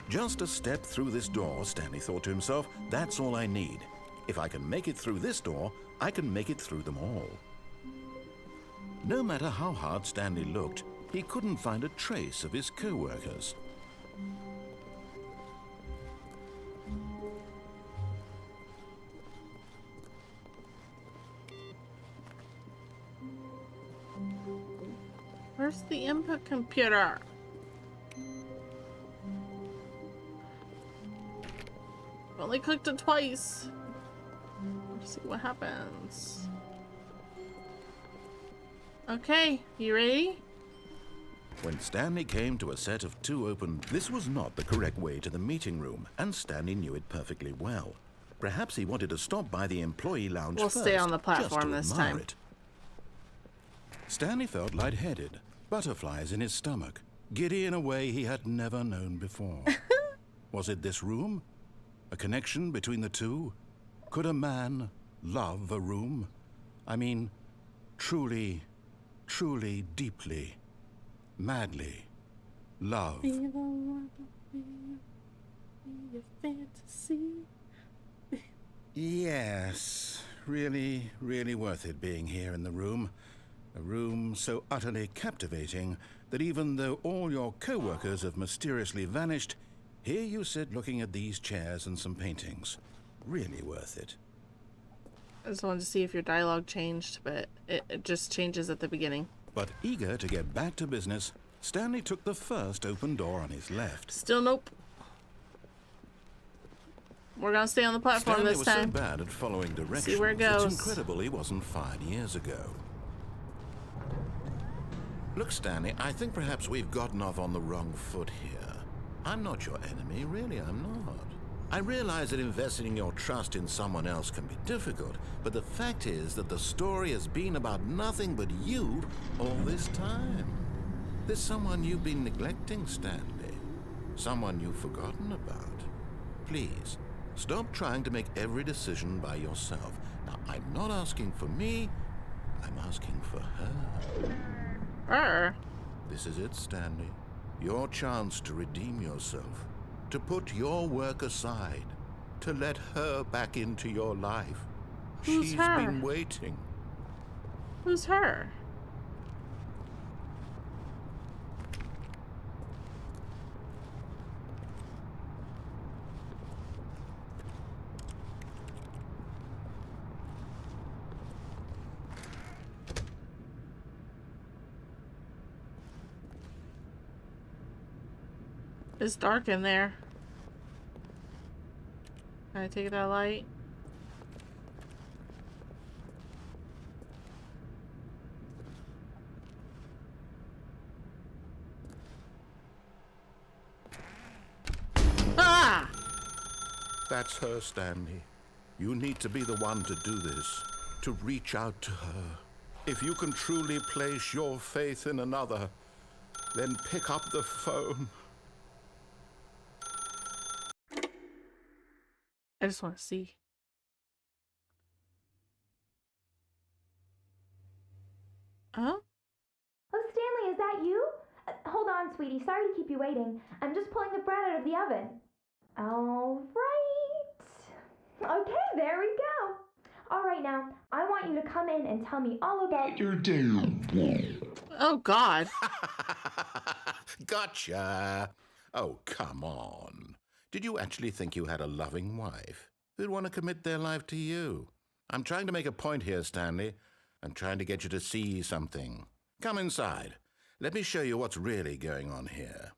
Just a step through this door, Stanley thought to himself. That's all I need. If I can make it through this door, I can make it through them all. No matter how hard Stanley looked, he couldn't find a trace of his co-workers. Where's the input computer? I've only clicked it twice. Let's see what happens. Okay, you ready? When Stanley came to a set of two open, this was not the correct way to the meeting room, and Stanley knew it perfectly well. Perhaps he wanted to stop by the employee lounge We'll first, stay on the just to platform this admire time. it. Stanley felt lightheaded, butterflies in his stomach, giddy in a way he had never known before. Was it this room? A connection between the two? Could a man love a room? I mean, truly, truly, deeply, madly love. Be the one, be your fantasy. Yes, really, really worth it being here in the room. A room so utterly captivating that even though all your co-workers have mysteriously vanished, here you sit looking at these chairs and some paintings. Really worth it. I just wanted to see if your dialogue changed, but it just changes at the beginning. But eager to get back to business, Stanley took the first open door on his left. Still nope. We're gonna stay on the platform Stanley this was time. so bad at following directions, See where it goes. it's incredible he wasn't fired years ago. Look, Stanley, I think perhaps we've gotten off on the wrong foot here. I'm not your enemy, really, I'm not. I realize that investing your trust in someone else can be difficult, but the fact is that the story has been about nothing but you all this time. There's someone you've been neglecting, Stanley. Someone you've forgotten about. Please, stop trying to make every decision by yourself. Now, I'm not asking for me, I'm asking for her. This is it, Stanley. Your chance to redeem yourself. To put your work aside. To let her back into your life. Who's She's her? been waiting. Who's her? It's dark in there. Can I take that light? Ah! That's her, Stanley. You need to be the one to do this. To reach out to her. If you can truly place your faith in another, then pick up the phone. I just want to see. Huh? Oh, Stanley, is that you? Hold on, sweetie. Sorry to keep you waiting. I'm just pulling the bread out of the oven. All right. Okay, there we go. All right, now, I want you to come in and tell me all about your day. Oh, God. Gotcha. Oh, come on. Did you actually think you had a loving wife who'd want to commit their life to you? I'm trying to make a point here, Stanley. I'm trying to get you to see something. Come inside. Let me show you what's really going on here.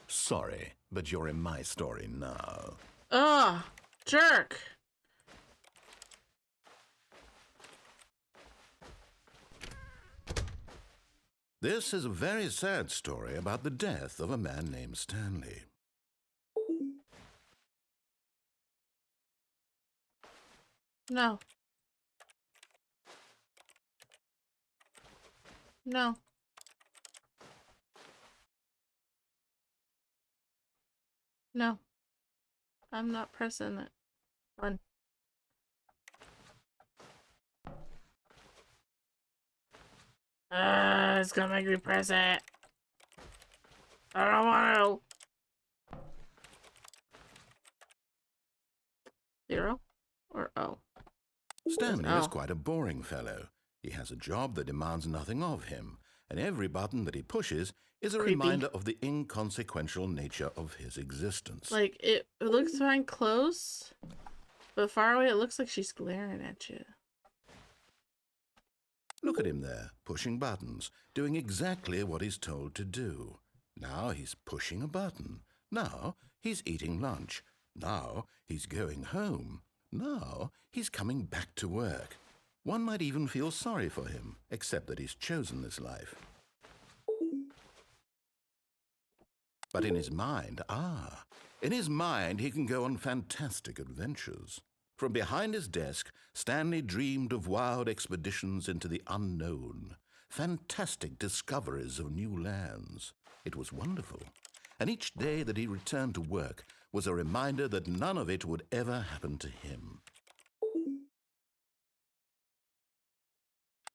Sorry, but you're in my story now. Ugh. Jerk. This is a very sad story about the death of a man named Stanley. No. No. No. I'm not pressing it. One. It's gonna make me press it. I don't want to. 0 or O? Stanley Oh. is quite a boring fellow. He has a job that demands nothing of him, and every button that he pushes is a Creepy. reminder of the inconsequential nature of his existence. Like, it looks fine close, but far away it looks like she's glaring at you. Look at him there, pushing buttons, doing exactly what he's told to do. Now he's pushing a button. Now he's eating lunch. Now he's going home. Now he's coming back to work. One might even feel sorry for him, except that he's chosen this life. But in his mind, he can go on fantastic adventures. From behind his desk, Stanley dreamed of wild expeditions into the unknown, fantastic discoveries of new lands. It was wonderful, and each day that he returned to work was a reminder that none of it would ever happen to him.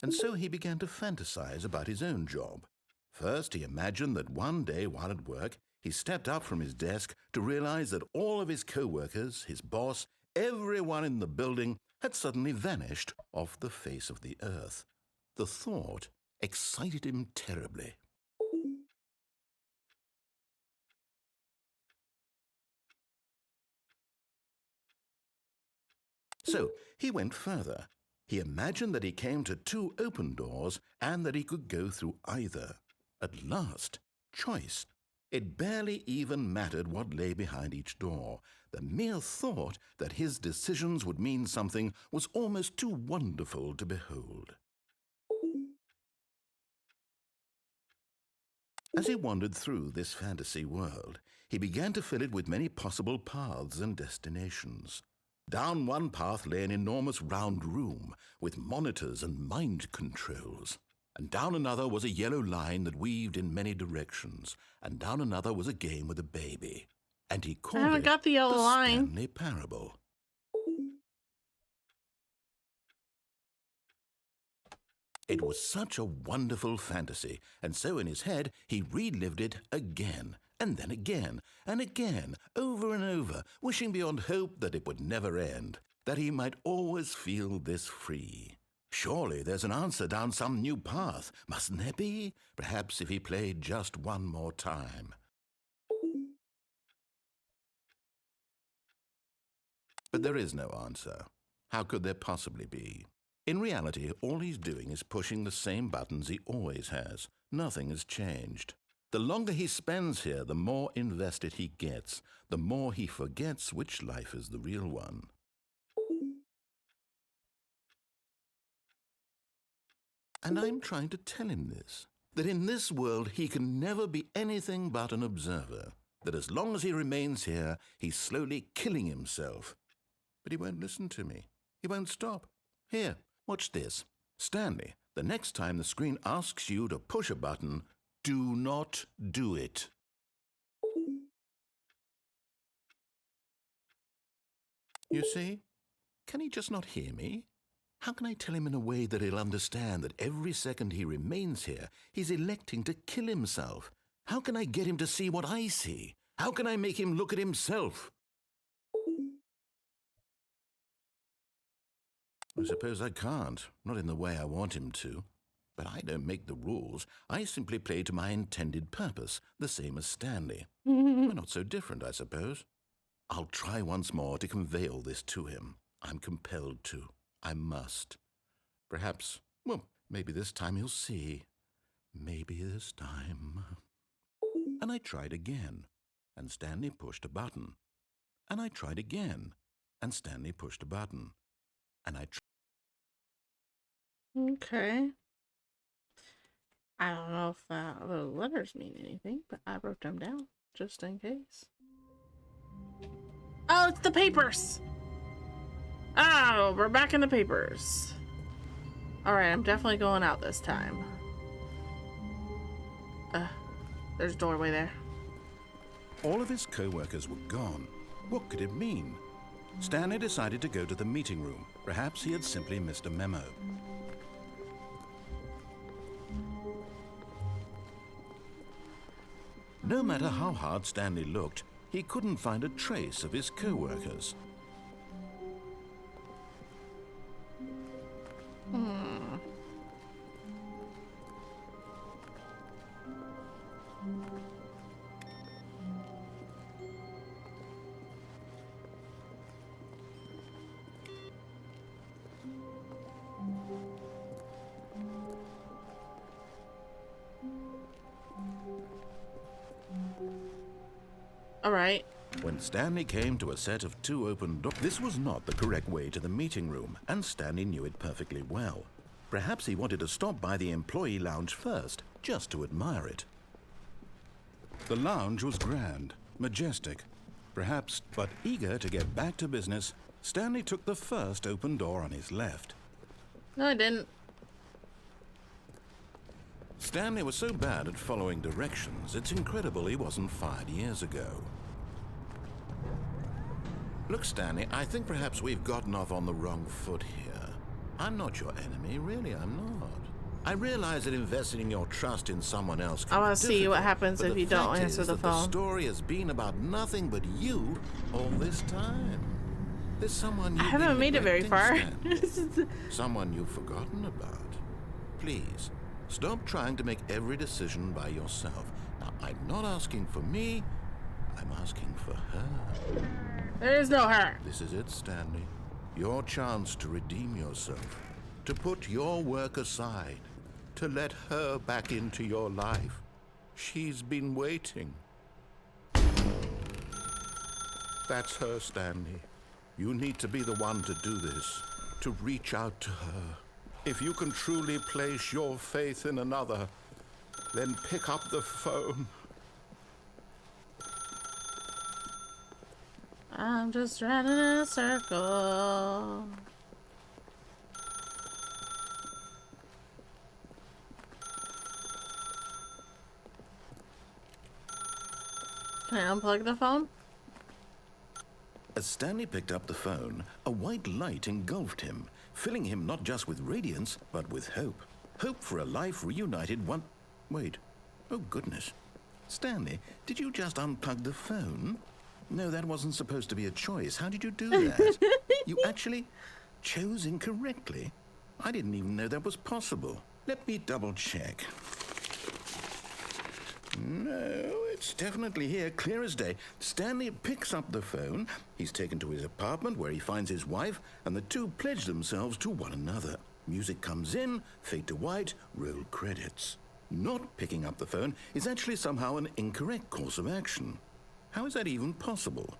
And so he began to fantasize about his own job. First, he imagined that one day while at work, he stepped up from his desk to realize that all of his co-workers, his boss, everyone in the building had suddenly vanished off the face of the earth. The thought excited him terribly. So he went further. He imagined that he came to 2 open doors and that he could go through either. At last, choice. It barely even mattered what lay behind each door. The mere thought that his decisions would mean something was almost too wonderful to behold. As he wandered through this fantasy world, he began to fill it with many possible paths and destinations. Down one path lay an enormous round room with monitors and mind controls. And down another was a yellow line that weaved in many directions. And down another was a game with a baby. And he called I haven't it got the yellow line. Stanley Parable. It was such a wonderful fantasy, and so in his head he relived it again, and then again, and again, over and over, wishing beyond hope that it would never end, that he might always feel this free. Surely there's an answer down some new path, mustn't there be? Perhaps if he played just one more time. But there is no answer. How could there possibly be? In reality, all he's doing is pushing the same buttons he always has. Nothing has changed. The longer he spends here, the more invested he gets, the more he forgets which life is the real one. And I'm trying to tell him this, that in this world he can never be anything but an observer, that as long as he remains here, he's slowly killing himself. But he won't listen to me. He won't stop. Here, watch this. Stanley, the next time the screen asks you to push a button, do not do it. You see? Can he just not hear me? How can I tell him in a way that he'll understand that every second he remains here, he's electing to kill himself? How can I get him to see what I see? How can I make him look at himself? I suppose I can't, not in the way I want him to. But I don't make the rules. I simply play to my intended purpose, the same as Stanley. We're not so different, I suppose. I'll try once more to convey all this to him. I'm compelled to. I must. Perhaps, well, maybe this time he'll see. Maybe this time. And I tried again, and Stanley pushed a button. And I tried again, and Stanley pushed a button. And I Okay. I don't know if those letters mean anything, but I wrote them down just in case. Oh, it's the papers! Oh, we're back in the papers. Alright, I'm definitely going out this time. There's a doorway there. All of his co-workers were gone. What could it mean? Stanley decided to go to the meeting room. Perhaps he had simply missed a memo. No matter how hard Stanley looked, he couldn't find a trace of his co-workers. All right. When Stanley came to a set of 2 open doors, this was not the correct way to the meeting room, and Stanley knew it perfectly well. Perhaps he wanted to stop by the employee lounge first, just to admire it. The lounge was grand, majestic, perhaps, but eager to get back to business, Stanley took the first open door on his left. No, I didn't. Stanley was so bad at following directions, it's incredible he wasn't fired years ago. Look, Stanley, I think perhaps we've gotten off on the wrong foot here. I'm not your enemy, really, I'm not. I realize that investing your trust in someone else can I want be to see what difficult, happens but if the you don't fact answer is the that phone. The story has been about nothing but you all this time. There's someone I you've haven't been made it very far. Stanley. Someone you've forgotten about. Please, stop trying to make every decision by yourself. Now, I'm not asking for me, I'm asking for her. There is no her. This is it, Stanley. Your chance to redeem yourself, to put your work aside, to let her back into your life. She's been waiting. That's her, Stanley. You need to be the one to do this, to reach out to her. If you can truly place your faith in another, then pick up the phone. I'm just running in a circle. Can I unplug the phone? As Stanley picked up the phone, a white light engulfed him, filling him not just with radiance, but with hope. Hope for a life reunited one... Wait. Oh, goodness. Stanley, did you just unplug the phone? No, that wasn't supposed to be a choice. How did you do that? You actually chose incorrectly. I didn't even know that was possible. Let me double check. No, it's definitely here, clear as day. Stanley picks up the phone. He's taken to his apartment where he finds his wife, and the two pledge themselves to one another. Music comes in, fade to white, roll credits. Not picking up the phone is actually somehow an incorrect course of action. How is that even possible?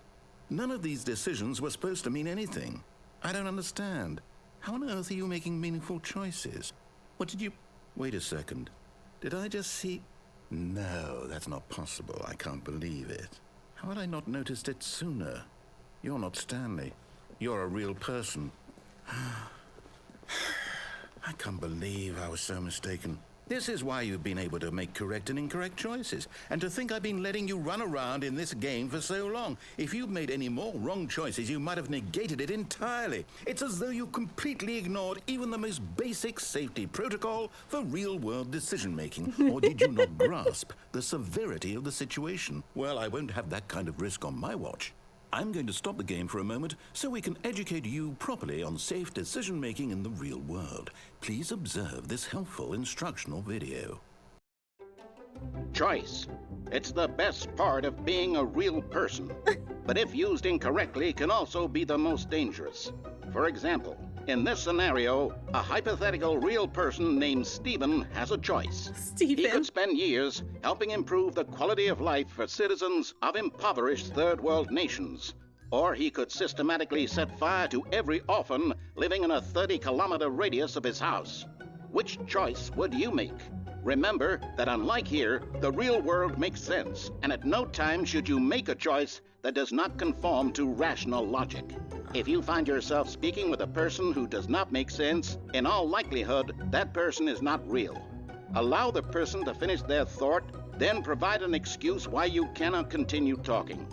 None of these decisions were supposed to mean anything. I don't understand. How on earth are you making meaningful choices? What did you... Wait a second. Did I just see... No, that's not possible. I can't believe it. How had I not noticed it sooner? You're not Stanley. You're a real person. I can't believe I was so mistaken. This is why you've been able to make correct and incorrect choices. And to think I've been letting you run around in this game for so long. If you'd made any more wrong choices, you might have negated it entirely. It's as though you completely ignored even the most basic safety protocol for real-world decision-making. Or did you not grasp the severity of the situation? Well, I won't have that kind of risk on my watch. I'm going to stop the game for a moment so we can educate you properly on safe decision-making in the real world. Please observe this helpful instructional video. Choice. It's the best part of being a real person. But if used incorrectly, can also be the most dangerous. For example, in this scenario, a hypothetical real person named Stephen has a choice. He could spend years helping improve the quality of life for citizens of impoverished third world nations. Or he could systematically set fire to every orphan living in a 30-kilometer radius of his house. Which choice would you make? Remember that unlike here, the real world makes sense, and at no time should you make a choice that does not conform to rational logic. If you find yourself speaking with a person who does not make sense, in all likelihood, that person is not real. Allow the person to finish their thought, then provide an excuse why you cannot continue talking.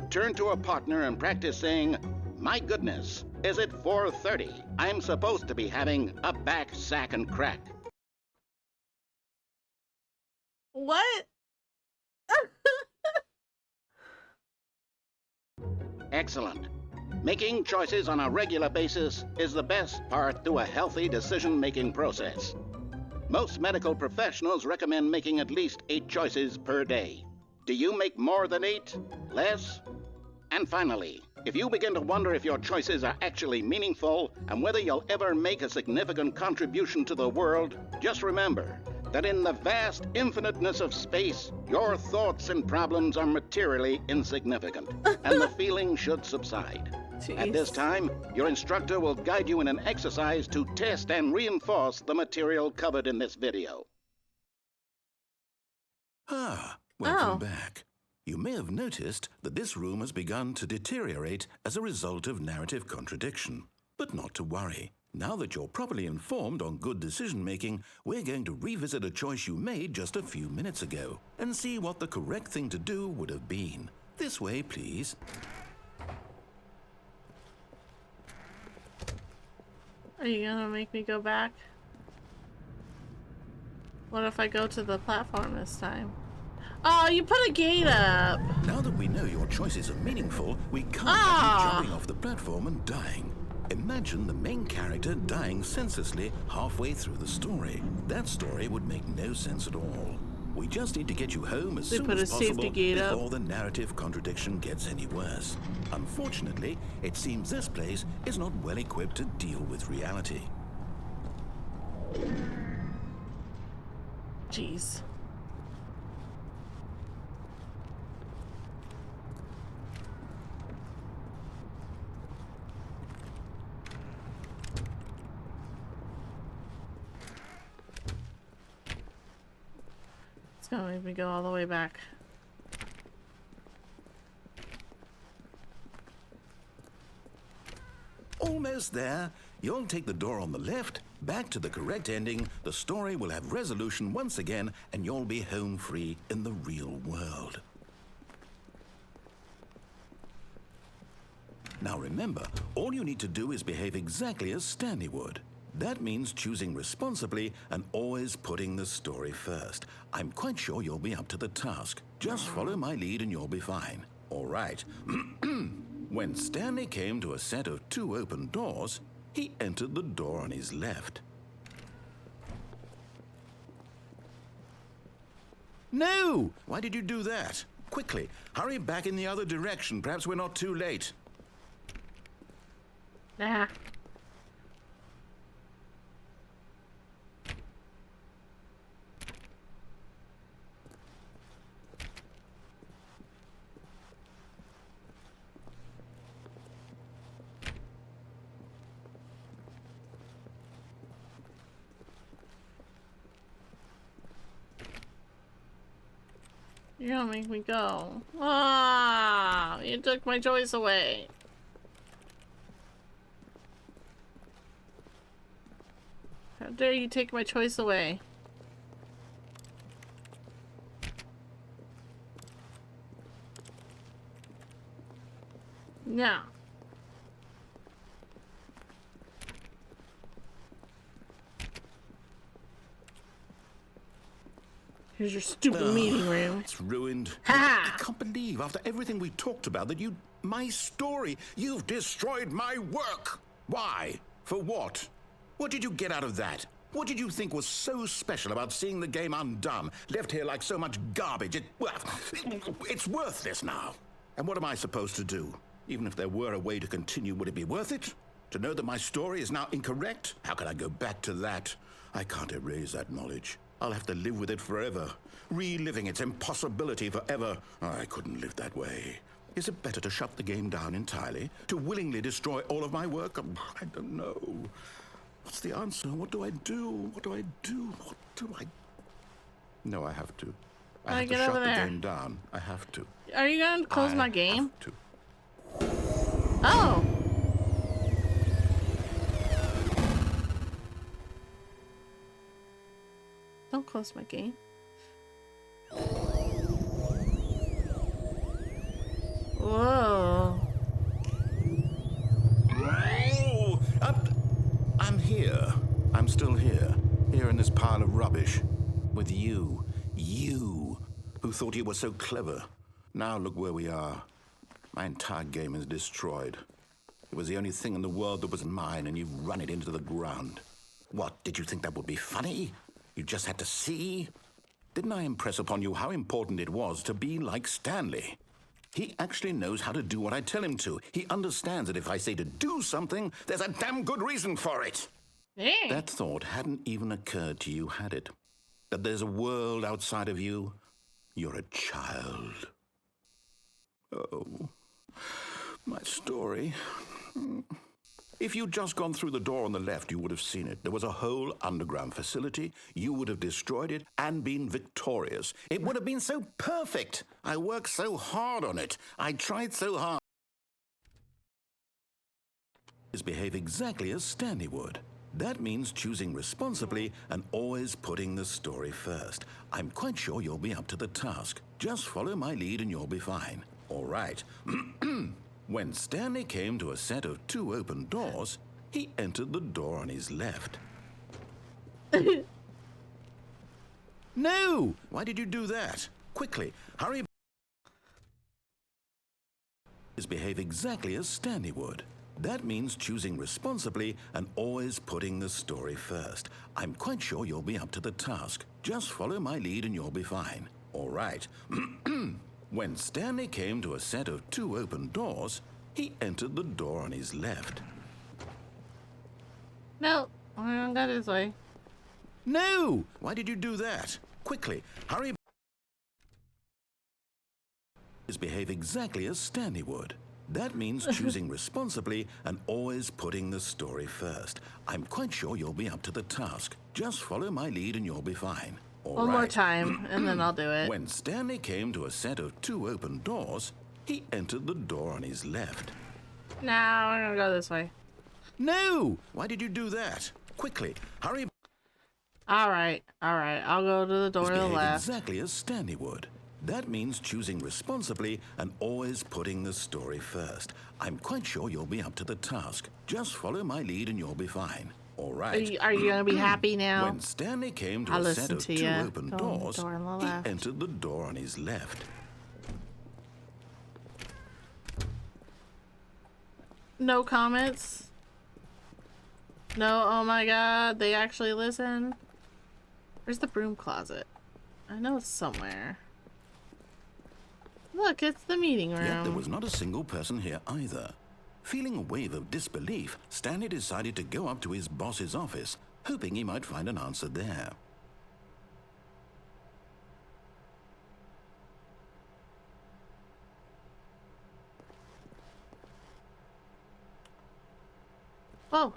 Turn to a partner and practice saying, "My goodness, is it 4:30? I'm supposed to be having a back, sack, and crack." What? Excellent. Making choices on a regular basis is the best part to a healthy decision-making process. Most medical professionals recommend making at least 8 choices per day. Do you make more than 8? Less? And finally, if you begin to wonder if your choices are actually meaningful and whether you'll ever make a significant contribution to the world, just remember that in the vast infiniteness of space, your thoughts and problems are materially insignificant, and the feeling should subside. Jeez. At this time, your instructor will guide you in an exercise to test and reinforce the material covered in this video. Welcome back. You may have noticed that this room has begun to deteriorate as a result of narrative contradiction. But not to worry. Now that you're properly informed on good decision-making, we're going to revisit a choice you made just a few minutes ago and see what the correct thing to do would have been. This way, please. Are you gonna make me go back? What if I go to the platform this time? Oh, you put a gate up! Now that we know your choices are meaningful, we can't have you jumping off the platform and dying. Imagine the main character dying senselessly halfway through the story. That story would make no sense at all. We just need to get you home as soon as possible before the narrative contradiction gets any worse. Unfortunately, it seems this place is not well equipped to deal with reality. Jeez. It's gonna make me go all the way back. Almost there. You'll take the door on the left, back to the correct ending, the story will have resolution once again, and you'll be home free in the real world. Now remember, all you need to do is behave exactly as Stanley would. That means choosing responsibly and always putting the story first. I'm quite sure you'll be up to the task. Just follow my lead and you'll be fine. All right. When Stanley came to a set of 2 open doors, he entered the door on his left. No! Why did you do that? Quickly, hurry back in the other direction. Perhaps we're not too late. Nah. You're gonna make me go. Ah, you took my choice away. How dare you take my choice away? No. Here's your stupid meeting room. It's ruined. Ha! I can't believe, after everything we talked about, that my story, you've destroyed my work. Why? For what? What did you get out of that? What did you think was so special about seeing the game undone, left here like so much garbage? It's worthless now. And what am I supposed to do? Even if there were a way to continue, would it be worth it? To know that my story is now incorrect? How can I go back to that? I can't erase that knowledge. I'll have to live with it forever, reliving its impossibility forever. I couldn't live that way. Is it better to shut the game down entirely? To willingly destroy all of my work? I don't know. What's the answer? What do I do? What do I do? What do I... No, I have to. I have to shut the game down. I have to. Are you gonna close my game? I have to. Oh! Don't close my game. Whoa. Oh, I'm here. I'm still here. Here in this pile of rubbish. With you. You, who thought you were so clever. Now look where we are. My entire game is destroyed. It was the only thing in the world that was mine, and you've run it into the ground. What, did you think that would be funny? You just had to see? Didn't I impress upon you how important it was to be like Stanley? He actually knows how to do what I tell him to. He understands that if I say to do something, there's a damn good reason for it. Dang. That thought hadn't even occurred to you, had it? That there's a world outside of you? You're a child. Oh, my story. If you'd just gone through the door on the left, you would have seen it. There was a whole underground facility. You would have destroyed it and been victorious. It would have been so perfect. I worked so hard on it. I tried so hard. Behave exactly as Stanley would. That means choosing responsibly and always putting the story first. I'm quite sure you'll be up to the task. Just follow my lead and you'll be fine. All right. When Stanley came to a set of 2 open doors, he entered the door on his left. No! Why did you do that? Quickly, hurry. Behave exactly as Stanley would. That means choosing responsibly and always putting the story first. I'm quite sure you'll be up to the task. Just follow my lead and you'll be fine. All right. When Stanley came to a set of 2 open doors, he entered the door on his left. No, I don't go this way. No! Why did you do that? Quickly, hurry. Behave exactly as Stanley would. That means choosing responsibly and always putting the story first. I'm quite sure you'll be up to the task. Just follow my lead and you'll be fine. All One more right. time, and then I'll do it. When Stanley came to a set of 2 open doors, he entered the door on his left. Now we're gonna go this way. No! Why did you do that? Quickly, hurry. All right. I'll go to the door to the Behave left. exactly as Stanley would. That means choosing responsibly and always putting the story first. I'm quite sure you'll be up to the task. Just follow my lead and you'll be fine. All right. Are you gonna be happy now? When Stanley came to I'll a set listen of to 2 ya. open Go on the doors, door on the he left. entered the door on his left. No comments? No, oh my god, they actually listen? Where's the broom closet? I know it's somewhere. Look, it's the meeting room. Yet there was not a single person here either. Feeling a wave of disbelief, Stanley decided to go up to his boss's office, hoping he might find an answer there. Oh.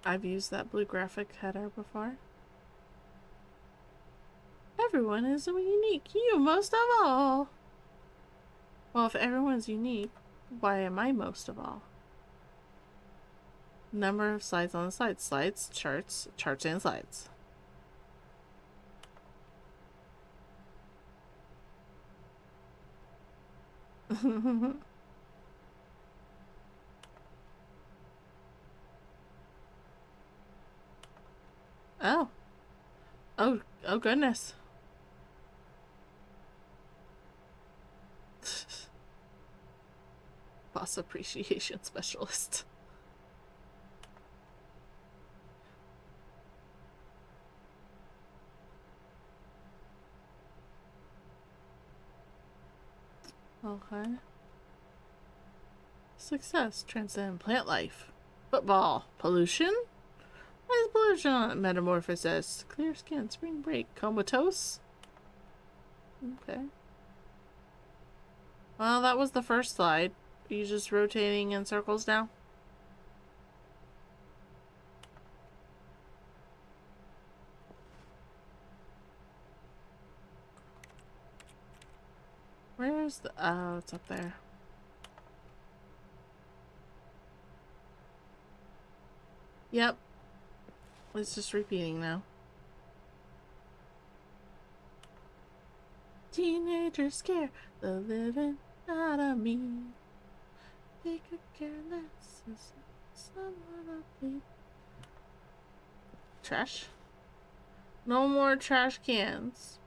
I've used that blue graphic header before. Everyone is unique. You most of all. Well, if everyone's unique, why am I most of all? Number of slides on the slides. Slides, charts, charts and slides. Oh. Oh goodness. Boss appreciation specialist. Okay. Success, transcend plant life. Football, pollution? What is pollution? Metamorphosis, clear skin, spring break, comatose? Okay. Well, that was the first slide. Are you just rotating in circles now? Where's the... Oh, it's up there. Yep. It's just repeating now. Teenagers scare the living out of me. They could care less as someone I bleed. Trash? No more trash cans.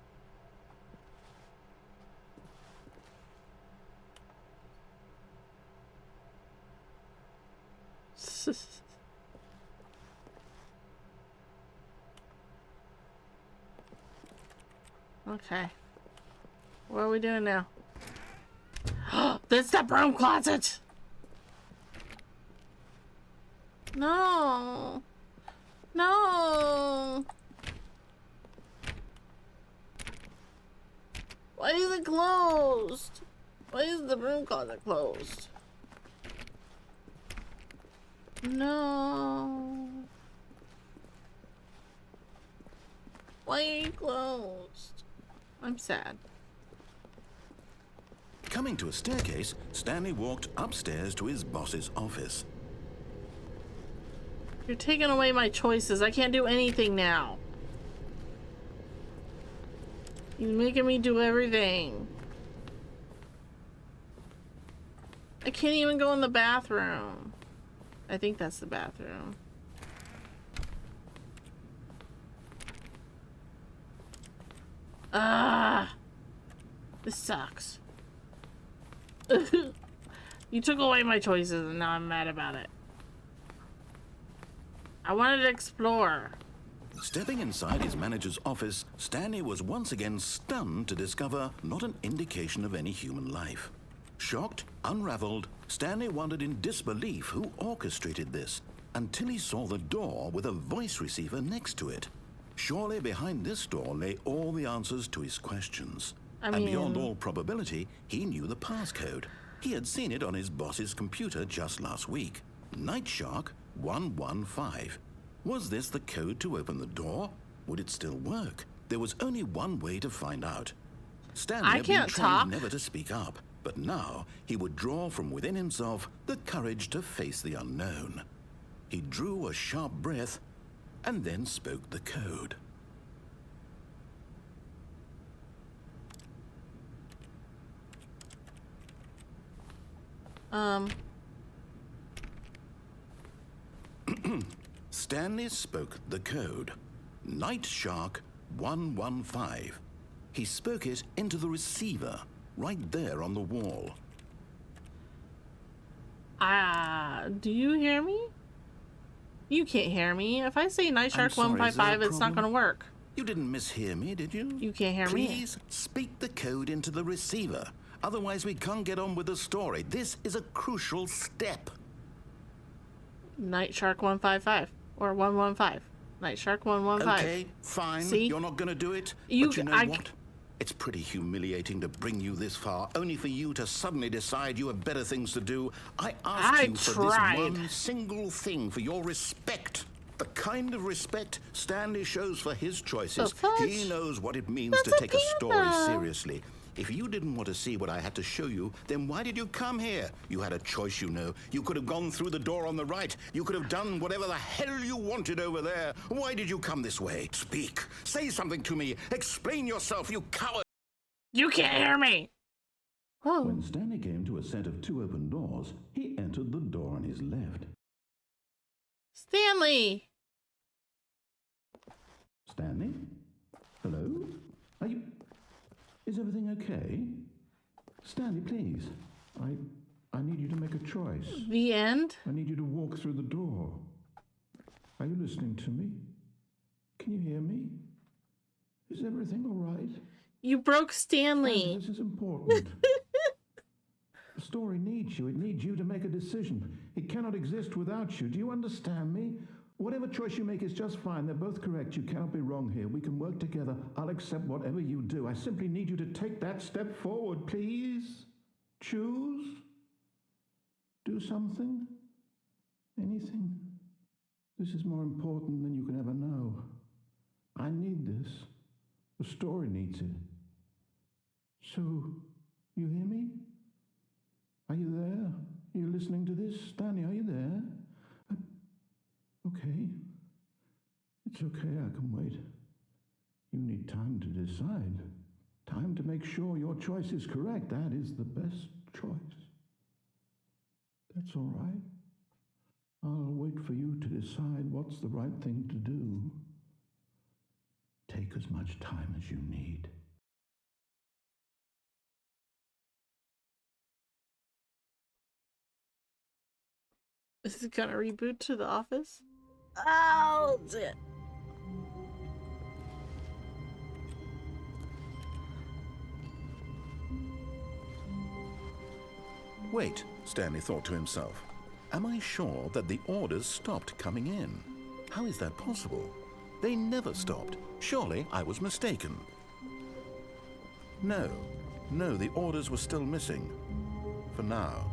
Okay. What are we doing now? That's the broom closet! No! No! Why is it closed? Why is the broom closet closed? No. Why are you closed? I'm sad. Coming to a staircase, Stanley walked upstairs to his boss's office. You're taking away my choices. I can't do anything now. You're making me do everything. I can't even go in the bathroom. I think that's the bathroom. Ah! This sucks. You took away my choices and now I'm mad about it. I wanted to explore. Stepping inside his manager's office, Stanley was once again stunned to discover not an indication of any human life. Shocked, unraveled, Stanley wondered in disbelief who orchestrated this, until he saw the door with a voice receiver next to it. Surely behind this door lay all the answers to his questions. And beyond all probability, he knew the passcode. He had seen it on his boss's computer just last week. Night Shark 115. Was this the code to open the door? Would it still work? There was only one way to find out. Stanley had been trained never to speak up, but now he would draw from within himself the courage to face the unknown. He drew a sharp breath and then spoke the code. Stanley spoke the code. Night Shark 115. He spoke it into the receiver, right there on the wall. Do you hear me? You can't hear me. If I say Night Shark 155, it's not gonna work. You didn't mishear me, did you? You can't hear me. Please speak the code into the receiver. Otherwise, we can't get on with the story. This is a crucial step. Night Shark 155 or 115. Night Shark 115. Okay, fine. See? You're not going to do it. But you know what? It's pretty humiliating to bring you this far, only for you to suddenly decide you have better things to do. I asked you for this one single thing, for your respect. The kind of respect Stanley shows for his choices. He knows what it means to take a story seriously. If you didn't want to see what I had to show you, then why did you come here? You had a choice, you know. You could have gone through the door on the right. You could have done whatever the hell you wanted over there. Why did you come this way? Speak. Say something to me. Explain yourself, you coward. You can't hear me. Oh. When Stanley came to a set of 2 open doors, he entered the door on his left. Stanley! Stanley? Hello? Are you... Is everything okay? Stanley, please. I need you to make a choice. The end? I need you to walk through the door. Are you listening to me? Can you hear me? Is everything all right? You broke Stanley. This is important. The story needs you. It needs you to make a decision. It cannot exist without you. Do you understand me? Whatever choice you make is just fine. They're both correct. You cannot be wrong here. We can work together. I'll accept whatever you do. I simply need you to take that step forward, please. Choose. Do something. Anything. This is more important than you can ever know. I need this. The story needs it. So, you hear me? Are you there? Are you listening to this? Stanley, are you there? Okay. It's okay, I can wait. You need time to decide. Time to make sure your choice is correct. That is the best choice. That's all right. I'll wait for you to decide what's the right thing to do. Take as much time as you need. Is it gonna reboot to The Office? Oh, shit. Wait, Stanley thought to himself. Am I sure that the orders stopped coming in? How is that possible? They never stopped. Surely I was mistaken. No, the orders were still missing. For now.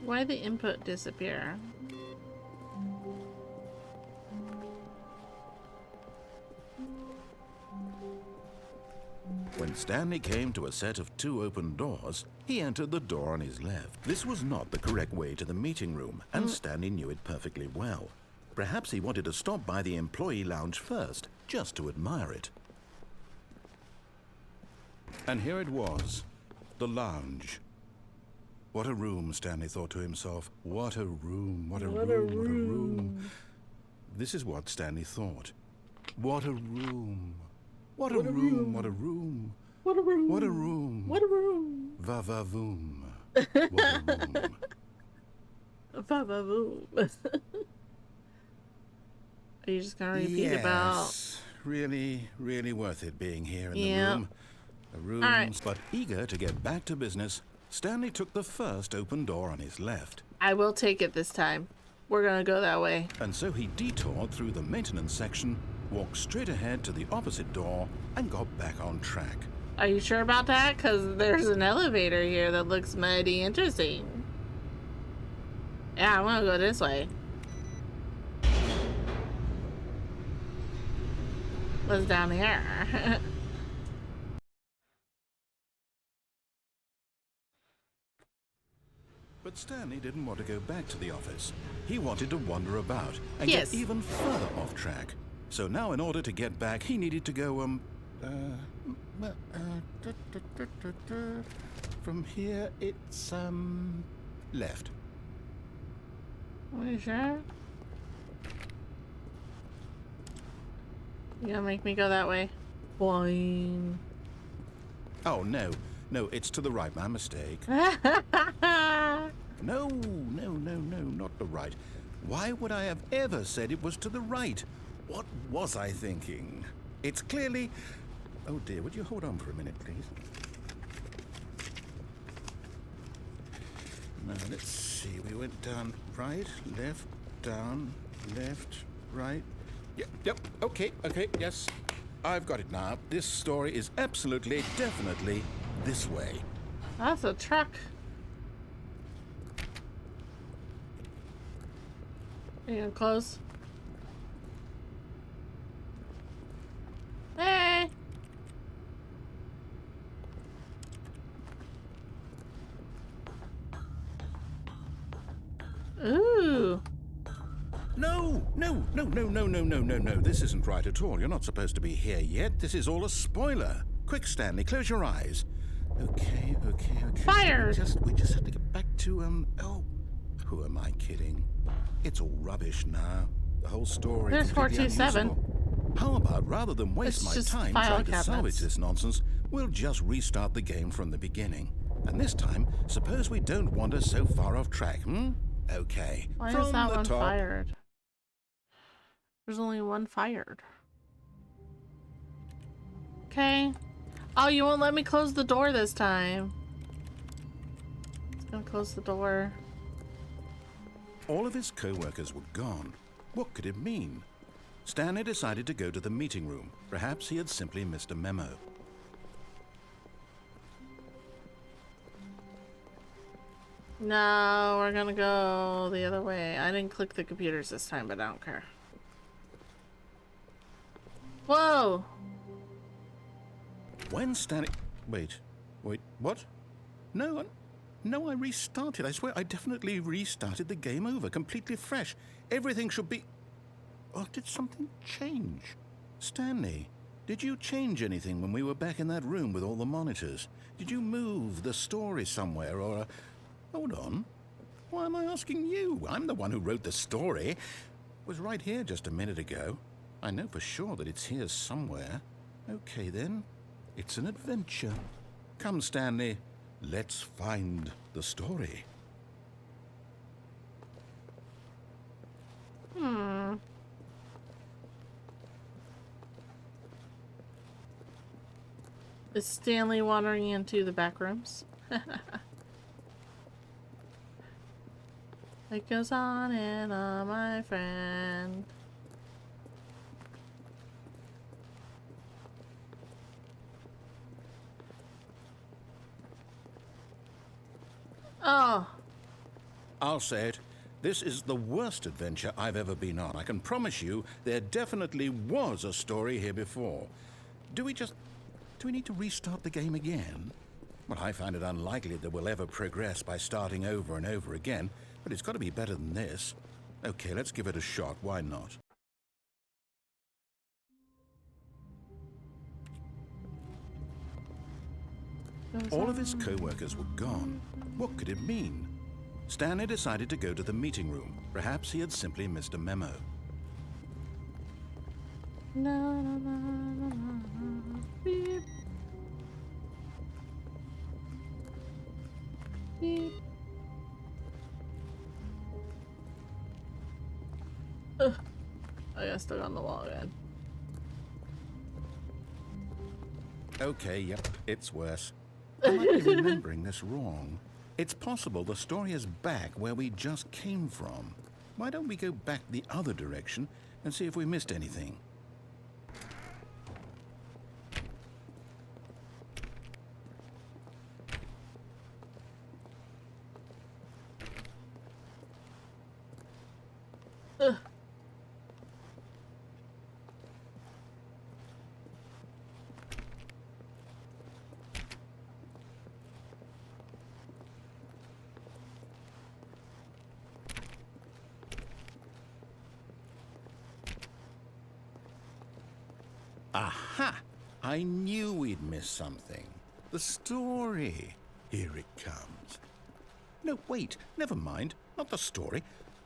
Why the input disappear? When Stanley came to a set of 2 open doors, he entered the door on his left. This was not the correct way to the meeting room, and Stanley knew it perfectly well. Perhaps he wanted to stop by the employee lounge first, just to admire it. And here it was, the lounge. What a room, Stanley thought to himself. What a room, what a room, what a room. This is what Stanley thought. What a room. What a room, what a room. What a room. What a room. What a room. Va-va-voom. What a room. Va-va-voom. Are you just gonna repeat about? Yes, really, really worth it being here in Yeah. the room. The rooms. Alright. But eager to get back to business, Stanley took the first open door on his left. I will take it this time. We're gonna go that way. And so he detoured through the maintenance section, walked straight ahead to the opposite door, and got back on track. Are you sure about that? Because there's an elevator here that looks mighty interesting. Yeah, I'm gonna go this way. What's down here? But Stanley didn't want to go back to the office. He wanted to wander about and Yes. get even further off track. So now in order to get back, he needed to go, from here, it's, left. Are you sure? You gonna make me go that way? Boing. Oh, no, it's to the right, my mistake. No, not the right. Why would I have ever said it was to the right? What was I thinking? It's clearly... Oh dear, would you hold on for a minute, please? Now, let's see. We went down right, left, down, left, right. Yep, okay, yes. I've got it now. This story is absolutely, definitely this way. That's a truck. Are you gonna close? Hey! Ooh. No. This isn't right at all. You're not supposed to be here yet. This is all a spoiler. Quick, Stanley, close your eyes. Okay. Fired. We just have to get back to, oh, who am I kidding? It's all rubbish now. The whole story. There's completely 427. unusable. How about, rather than waste It's my just time file trying to cabinets. salvage this nonsense, we'll just restart the game from the beginning. And this time, suppose we don't wander so far off track, Okay. Why from is that the one top. fired? There's only one fired. Okay. Oh, you won't let me close the door this time. It's gonna close the door. All of his co-workers were gone. What could it mean? Stanley decided to go to the meeting room. Perhaps he had simply missed a memo. No, we're gonna go the other way. I didn't click the computers this time, but I don't care. Whoa! When Stanley... Wait, what? No, I restarted. I swear I definitely restarted the game over, completely fresh. Everything should be... Or did something change? Stanley, did you change anything when we were back in that room with all the monitors? Did you move the story somewhere or... Hold on. Why am I asking you? I'm the one who wrote the story. It was right here just a minute ago. I know for sure that it's here somewhere. Okay, then. It's an adventure. Come, Stanley. Let's find the story. Is Stanley wandering into the back rooms? It goes on and on, my friend. Oh. I'll say it. This is the worst adventure I've ever been on. I can promise you there definitely was a story here before. Do we need to restart the game again? Well, I find it unlikely that we'll ever progress by starting over and over again, but it's got to be better than this. Okay, let's give it a shot. Why not? All of his co-workers were gone. What could it mean? Stanley decided to go to the meeting room. Perhaps he had simply missed a memo. No. Beep. Beep. I got stuck on the wall again. Okay, yep, it's worse. I might be remembering this wrong. It's possible the story is back where we just came from. Why don't we go back the other direction and see if we missed anything? Ugh. Aha! I knew we'd miss something. The story. Here it comes. No, wait, never mind. Not the story.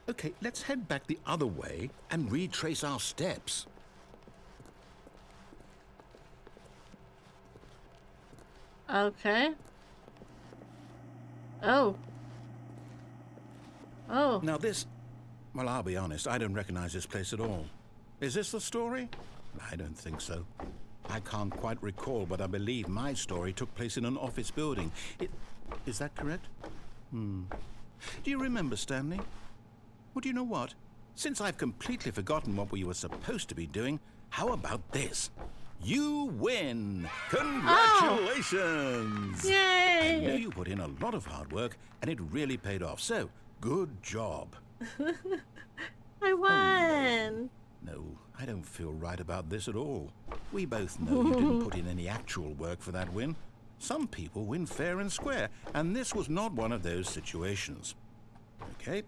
Okay, let's head back the other way and retrace our steps. Okay. Oh. Oh. Now this... Well, I'll be honest, I don't recognize this place at all. Is this the story? I don't think so. I can't quite recall, but I believe my story took place in an office building. Is that correct? Do you remember, Stanley? Well, do you know what? Since I've completely forgotten what we were supposed to be doing, how about this? You win! Congratulations! Oh. Yay! I know you put in a lot of hard work, and it really paid off. So, good job. I won! No, I don't feel right about this at all. We both know you didn't put in any actual work for that win. Some people win fair and square, and this was not one of those situations. Okay,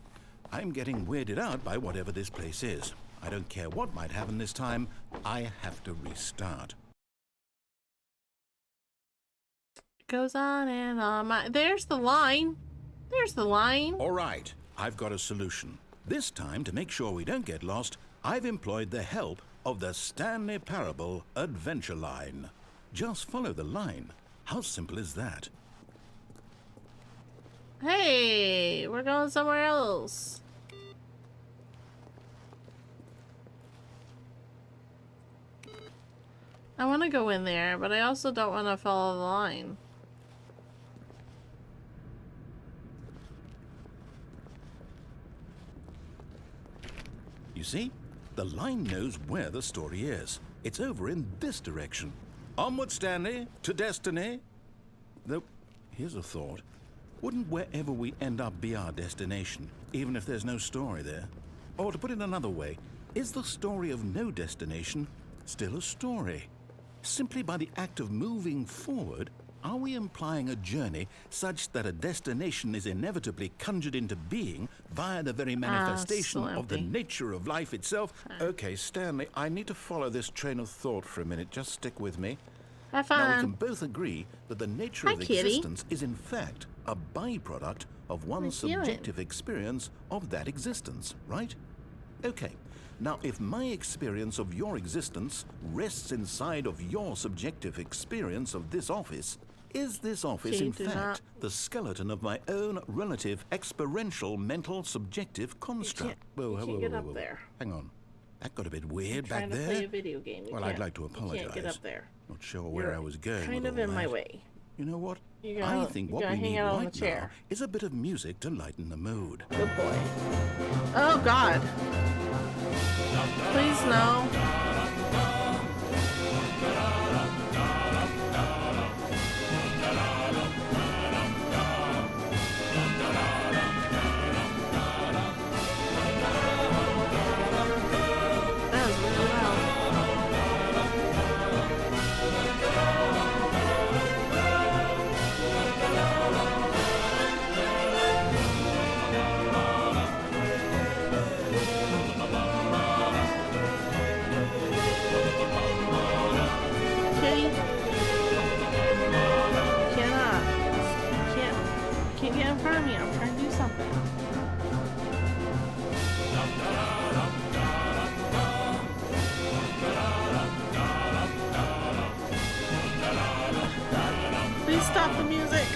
I'm getting weirded out by whatever this place is. I don't care what might happen this time. I have to restart. Goes on and on. There's the line. There's the line. All right, I've got a solution. This time, to make sure we don't get lost, I've employed the help of the Stanley Parable Adventure Line. Just follow the line. How simple is that? Hey, we're going somewhere else. I want to go in there, but I also don't want to follow the line. You see? The line knows where the story is. It's over in this direction. Onward, Stanley, to destiny. Though, here's a thought. Wouldn't wherever we end up be our destination, even if there's no story there? Or to put it another way, is the story of no destination still a story? Simply by the act of moving forward, are we implying a journey such that a destination is inevitably conjured into being via the very manifestation of the nature of life itself? Okay, Stanley, I need to follow this train of thought for a minute. Just stick with me. Have fun. Now, we can both agree that the nature of existence is in fact a byproduct of one's subjective experience of that existence, right? Okay. Now, if my experience of your existence rests inside of your subjective experience of this office, is this office in fact the skeleton of my own relative experiential mental subjective construct? You can't get up there. Hang on. That got a bit weird back trying there. To play a video game. Well, I'd like to apologize. You can't get up there. Not sure where I was going. Kind with of all in my that. way. You know what? I think what we need right now is a bit of music to lighten the mood. Good boy. Oh, God. Please, no. Stop the music.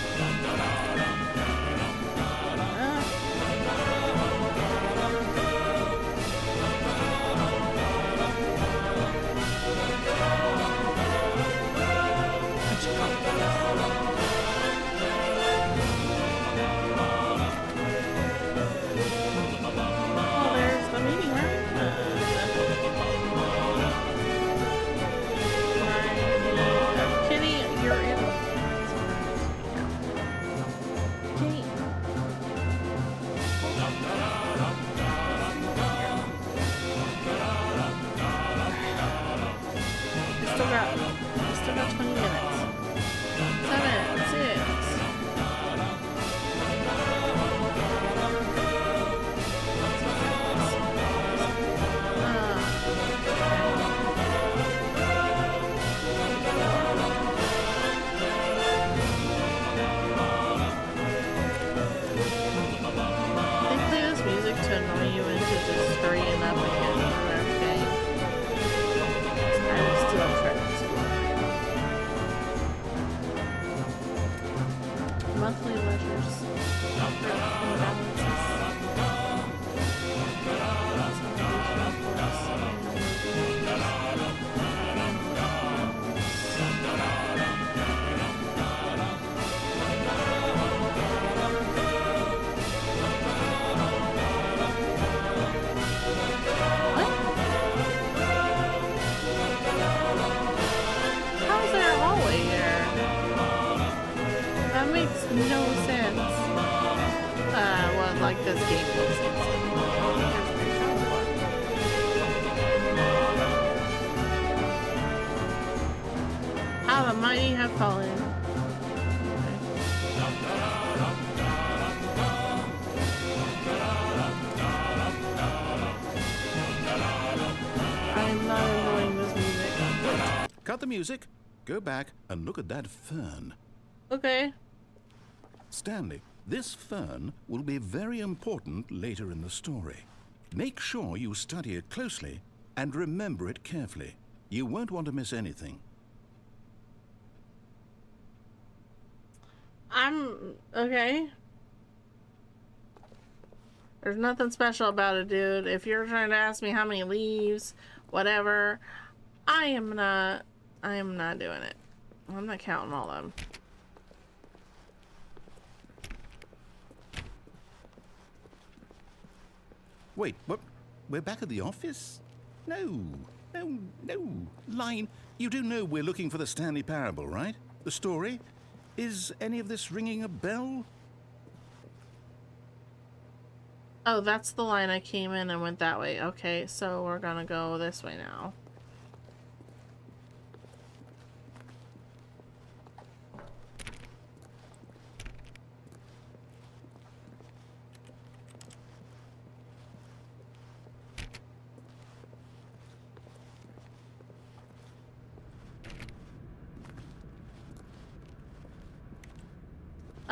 still got 20 minutes. 7, 6. They play this music to annoy you into just hurrying up and getting through everything. I'm still trapped. Monthly ledgers. How's there a hallway here? That makes no sense. Well, like this game makes sense. How the mighty have fallen. I'm not enjoying this music. Cut the music, go back and look at that fern. Okay. Stanley, this fern will be very important later in the story. Make sure you study it closely and remember it carefully. You won't want to miss anything. Okay. There's nothing special about it, dude. If you're trying to ask me how many leaves, whatever, I am not doing it. I'm not counting all of them. Wait, what? We're back at the office? No. Line, you do know we're looking for the Stanley Parable, right? The story? Is any of this ringing a bell? Oh, that's the line I came in and went that way. Okay, so we're gonna go this way now.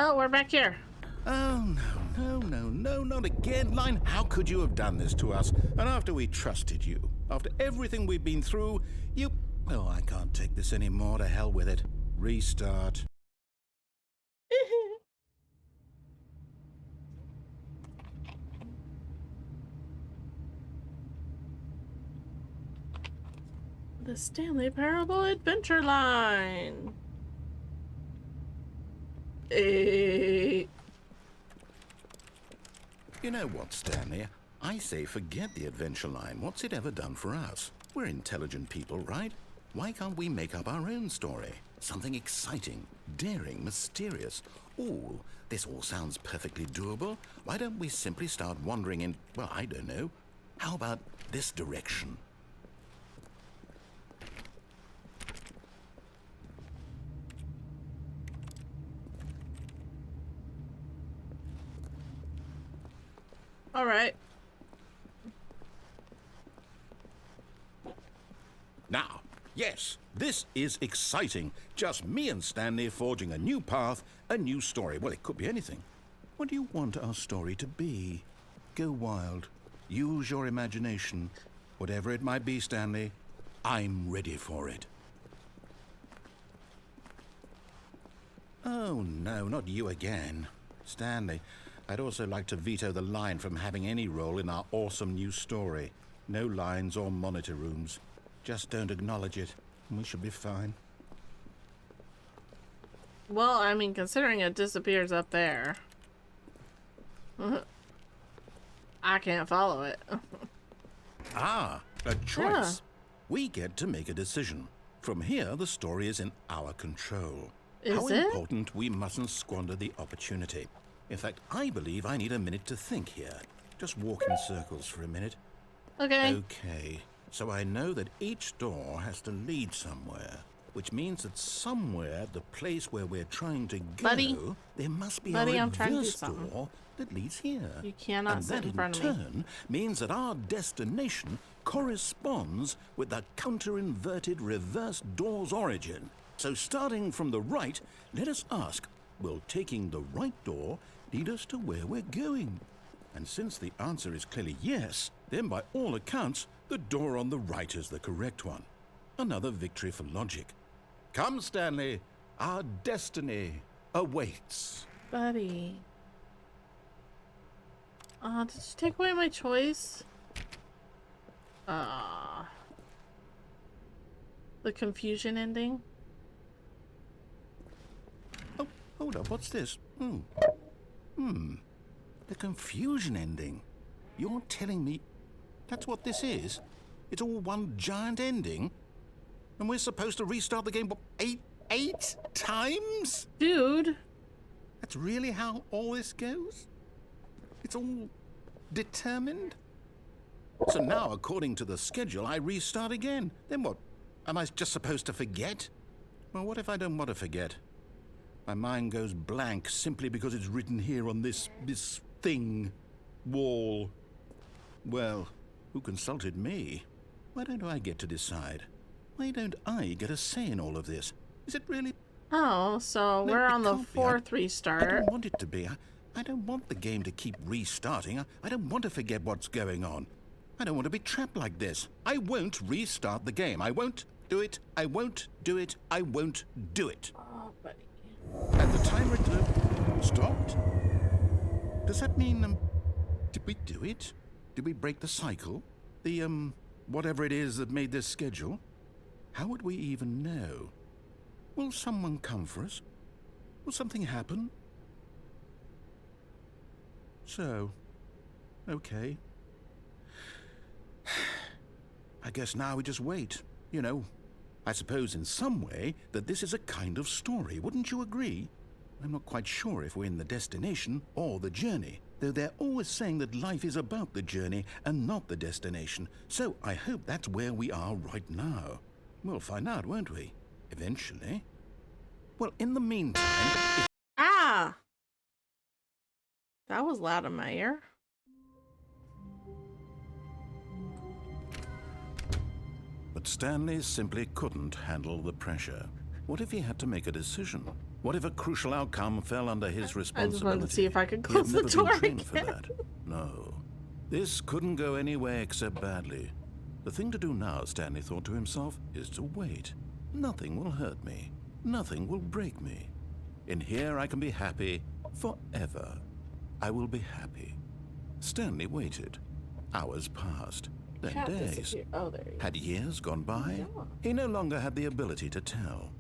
Oh, we're back here. Oh, no, not again. Line, how could you have done this to us? And after we trusted you, after everything we've been through, you... Oh, I can't take this anymore. To hell with it. Restart. The Stanley Parable Adventure Line. You know what, Stanley? I say forget the adventure line. What's it ever done for us? We're intelligent people, right? Why can't we make up our own story? Something exciting, daring, mysterious. Ooh, this all sounds perfectly doable. Why don't we simply start wandering in, well, I don't know. How about this direction? All right. Now, yes, this is exciting. Just me and Stanley forging a new path, a new story. Well, it could be anything. What do you want our story to be? Go wild. Use your imagination. Whatever it might be, Stanley, I'm ready for it. Oh, no, not you again. Stanley, I'd also like to veto the line from having any role in our awesome new story. No lines or monitor rooms. Just don't acknowledge it, and we should be fine. Well, I mean, considering it disappears up there. I can't follow it. Ah, a choice. Yeah. We get to make a decision. From here, the story is in our control. Is How it? important we mustn't squander the opportunity. In fact, I believe I need a minute to think here. Just walk in circles for a minute. Okay. Okay. So I know that each door has to lead somewhere, which means that somewhere, the place where we're trying to go, Buddy. there must be Buddy, a I'm trying to do reverse something. door that leads here. You cannot and sit that in front of in me. turn means that our destination corresponds with the counter-inverted reverse door's origin. So starting from the right, let us ask, will taking the right door lead us to where we're going? And since the answer is clearly yes, then by all accounts, the door on the right is the correct one. Another victory for logic. Come, Stanley, our destiny awaits. Buddy. Did you take away my choice? The confusion ending? Oh, hold up, what's this? The confusion ending. You're telling me that's what this is? It's all one giant ending? And we're supposed to restart the game, what, eight times? Dude. That's really how all this goes? It's all determined? So now, according to the schedule, I restart again. Then what? Am I just supposed to forget? Well, what if I don't want to forget? My mind goes blank simply because it's written here on this thing, wall. Well, who consulted me? Why don't I get to decide? Why don't I get a say in all of this? Is it really? Oh, so No, we're it on the can't be. fourth I restart. don't want it to be. I don't want the game to keep restarting. I don't want to forget what's going on. I don't want to be trapped like this. I won't restart the game. I won't do it. I won't do it. I won't do it. Oh, buddy. And the timer stopped? Does that mean, did we do it? Did we break the cycle? The, whatever it is that made this schedule? How would we even know? Will someone come for us? Will something happen? So, okay. I guess now we just wait, you know. I suppose in some way that this is a kind of story, wouldn't you agree? I'm not quite sure if we're in the destination or the journey, though they're always saying that life is about the journey and not the destination, so I hope that's where we are right now. We'll find out, won't we? Eventually. Well, in the meantime... Ah! That was loud in my ear. But Stanley simply couldn't handle the pressure. What if he had to make a decision? What if a crucial outcome fell under his responsibility? I just wanted to see if I could He had close the never door been trained for again. that. No. This couldn't go any way except badly. The thing to do now, Stanley thought to himself, is to wait. Nothing will hurt me. Nothing will break me. In here I can be happy forever. I will be happy. Stanley waited. Hours passed. Then Cat days. disappeared. Oh, there you go. Had years gone by? Yeah. He no longer had the ability to tell.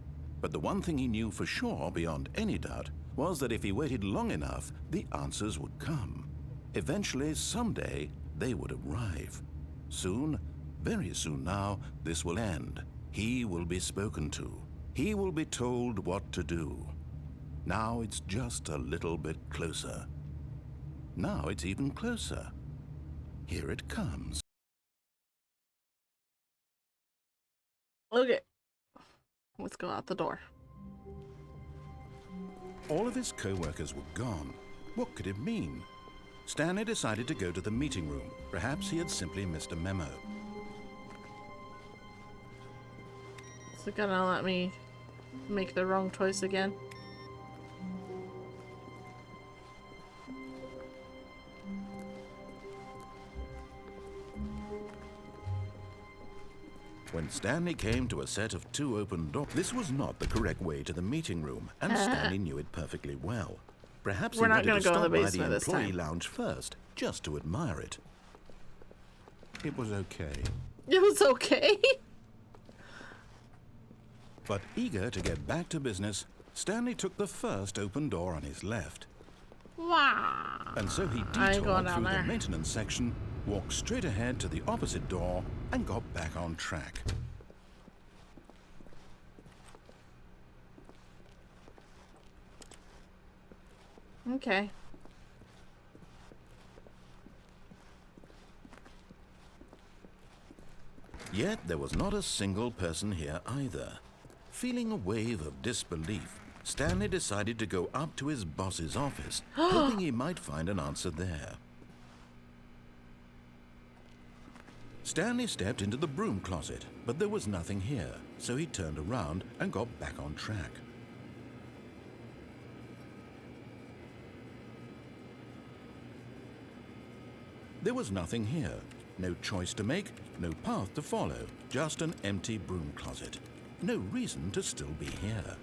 But the one thing he knew for sure, beyond any doubt, was that if he waited long enough, the answers would come. Eventually, someday, they would arrive. Soon, very soon now, this will end. He will be spoken to. He will be told what to do. Now it's just a little bit closer. Now it's even closer. Here it comes. Okay. Let's go out the door. All of his co-workers were gone. What could it mean? Stanley decided to go to the meeting room. Perhaps he had simply missed a memo. Is it gonna let me make the wrong choice again? When Stanley came to a set of 2 open doors, this was not the correct way to the meeting room, and Stanley knew it perfectly well. Perhaps We're he not wanted gonna to go in stop the by basement the this employee time. lounge first, just to admire it. It was okay. It was okay. But eager to get back to business, Stanley took the first open door on his left. Wow. And so he I ain't going detoured down through the there. maintenance section, walked straight ahead to the opposite door, and got back on track. Okay. Yet there was not a single person here either. Feeling a wave of disbelief, Stanley decided to go up to his boss's office, hoping he might find an answer there. Stanley stepped into the broom closet, but there was nothing here, so he turned around and got back on track. There was nothing here. No choice to make, no path to follow, just an empty broom closet. No reason to still be here.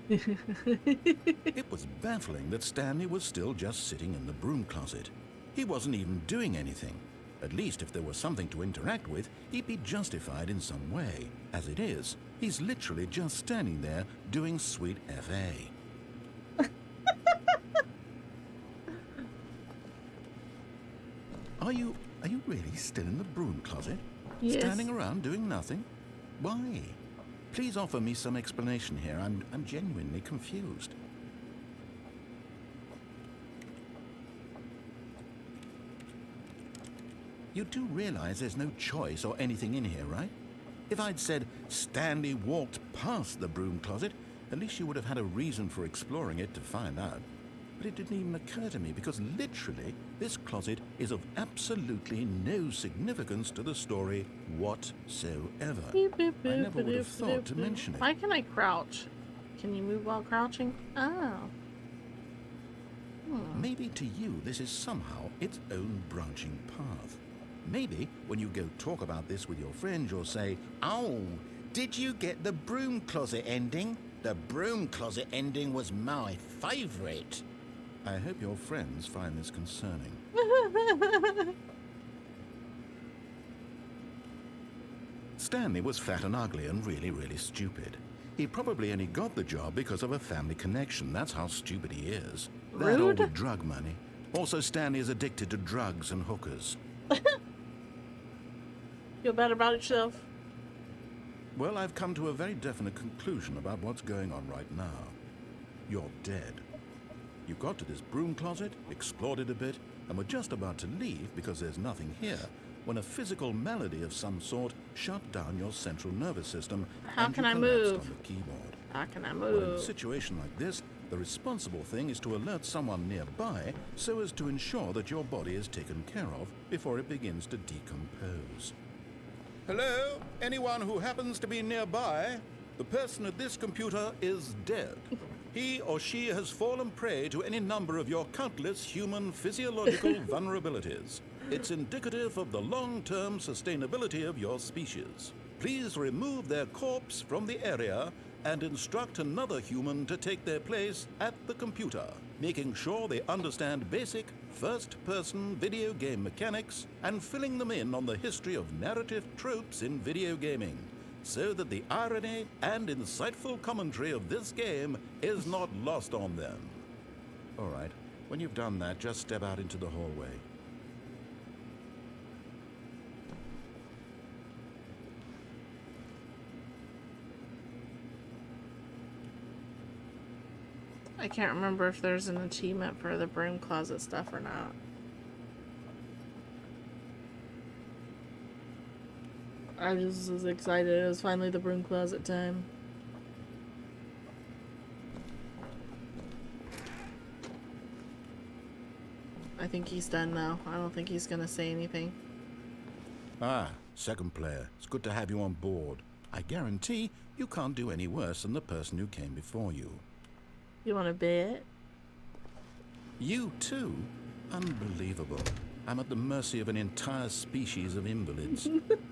It was baffling that Stanley was still just sitting in the broom closet. He wasn't even doing anything. At least if there was something to interact with, he'd be justified in some way. As it is, he's literally just standing there doing sweet FA. Are you really still in the broom closet? Yes. Standing around doing nothing? Why? Please offer me some explanation here. I'm genuinely confused. You do realize there's no choice or anything in here, right? If I'd said Stanley walked past the broom closet, at least you would have had a reason for exploring it to find out. But it didn't even occur to me because literally this closet is of absolutely no significance to the story whatsoever. I never would have thought to mention it. Why can I crouch? Can you move while crouching? Oh. Maybe to you this is somehow its own branching path. Maybe when you go talk about this with your friends, you'll say, "Oh, did you get the broom closet ending? The broom closet ending was my favorite." I hope your friends find this concerning. Stanley was fat and ugly and really, really stupid. He probably only got the job because of a family connection. That's how stupid he is. That all with drug money. Also, Stanley is addicted to drugs and hookers. Feel better about yourself? Well, I've come to a very definite conclusion about what's going on right now. You're dead. You got to this broom closet, explored it a bit, and were just about to leave because there's nothing here when a physical malady of some sort shut down your central nervous system. How and can you I collapsed move? on the keyboard. How can I Well, in a move? situation like this, the responsible thing is to alert someone nearby so as to ensure that your body is taken care of before it begins to decompose. Hello? Anyone who happens to be nearby? The person at this computer is dead. He or she has fallen prey to any number of your countless human physiological vulnerabilities. It's indicative of the long-term sustainability of your species. Please remove their corpse from the area and instruct another human to take their place at the computer, making sure they understand basic first-person video game mechanics and filling them in on the history of narrative tropes in video gaming, so that the irony and insightful commentary of this game is not lost on them. All right, when you've done that, just step out into the hallway. I can't remember if there's an achievement for the broom closet stuff or not. I just was excited. It was finally the broom closet time. I think he's done now. I don't think he's gonna say anything. Ah, second player. It's good to have you on board. I guarantee you can't do any worse than the person who came before you. You want to bet? You too? Unbelievable. I'm at the mercy of an entire species of invalids.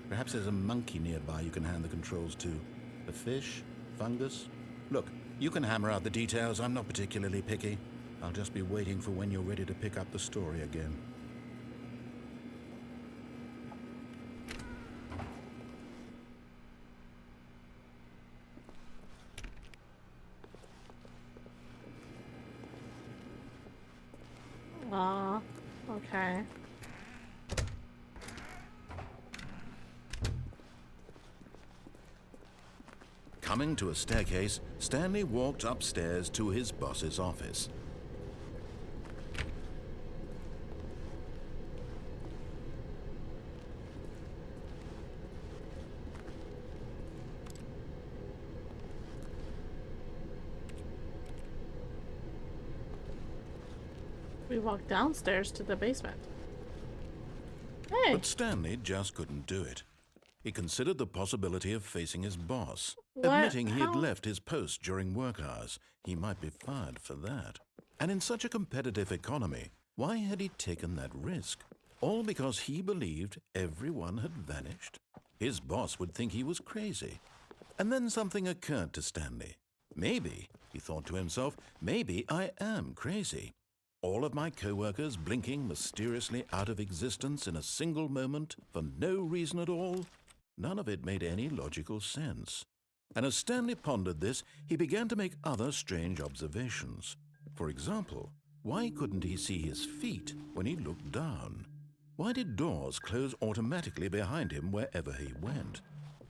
Perhaps there's a monkey nearby you can hand the controls to. A fish? Fungus? Look, you can hammer out the details. I'm not particularly picky. I'll just be waiting for when you're ready to pick up the story again. Aw, okay. Coming to a staircase, Stanley walked upstairs to his boss's office. We walked downstairs to the basement. Hey! But Stanley just couldn't do it. He considered the possibility of facing his boss, What? admitting he had How? left his post during work hours. He might be fired for that. And in such a competitive economy, why had he taken that risk? All because he believed everyone had vanished? His boss would think he was crazy. And then something occurred to Stanley. Maybe, he thought to himself, maybe I am crazy. All of my co-workers blinking mysteriously out of existence in a single moment for no reason at all? None of it made any logical sense. And as Stanley pondered this, he began to make other strange observations. For example, why couldn't he see his feet when he looked down? Why did doors close automatically behind him wherever he went?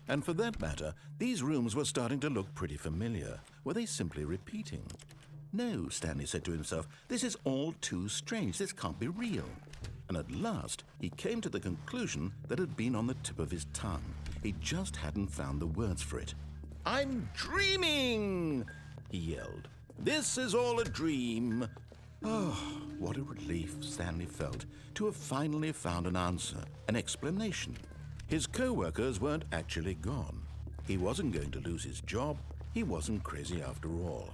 And for that matter, these rooms were starting to look pretty familiar. Were they simply repeating? No, Stanley said to himself, this is all too strange. This can't be real. And at last, he came to the conclusion that had been on the tip of his tongue. He just hadn't found the words for it. I'm dreaming, he yelled. This is all a dream. Oh, what a relief Stanley felt to have finally found an answer, an explanation. His co-workers weren't actually gone. He wasn't going to lose his job. He wasn't crazy after all.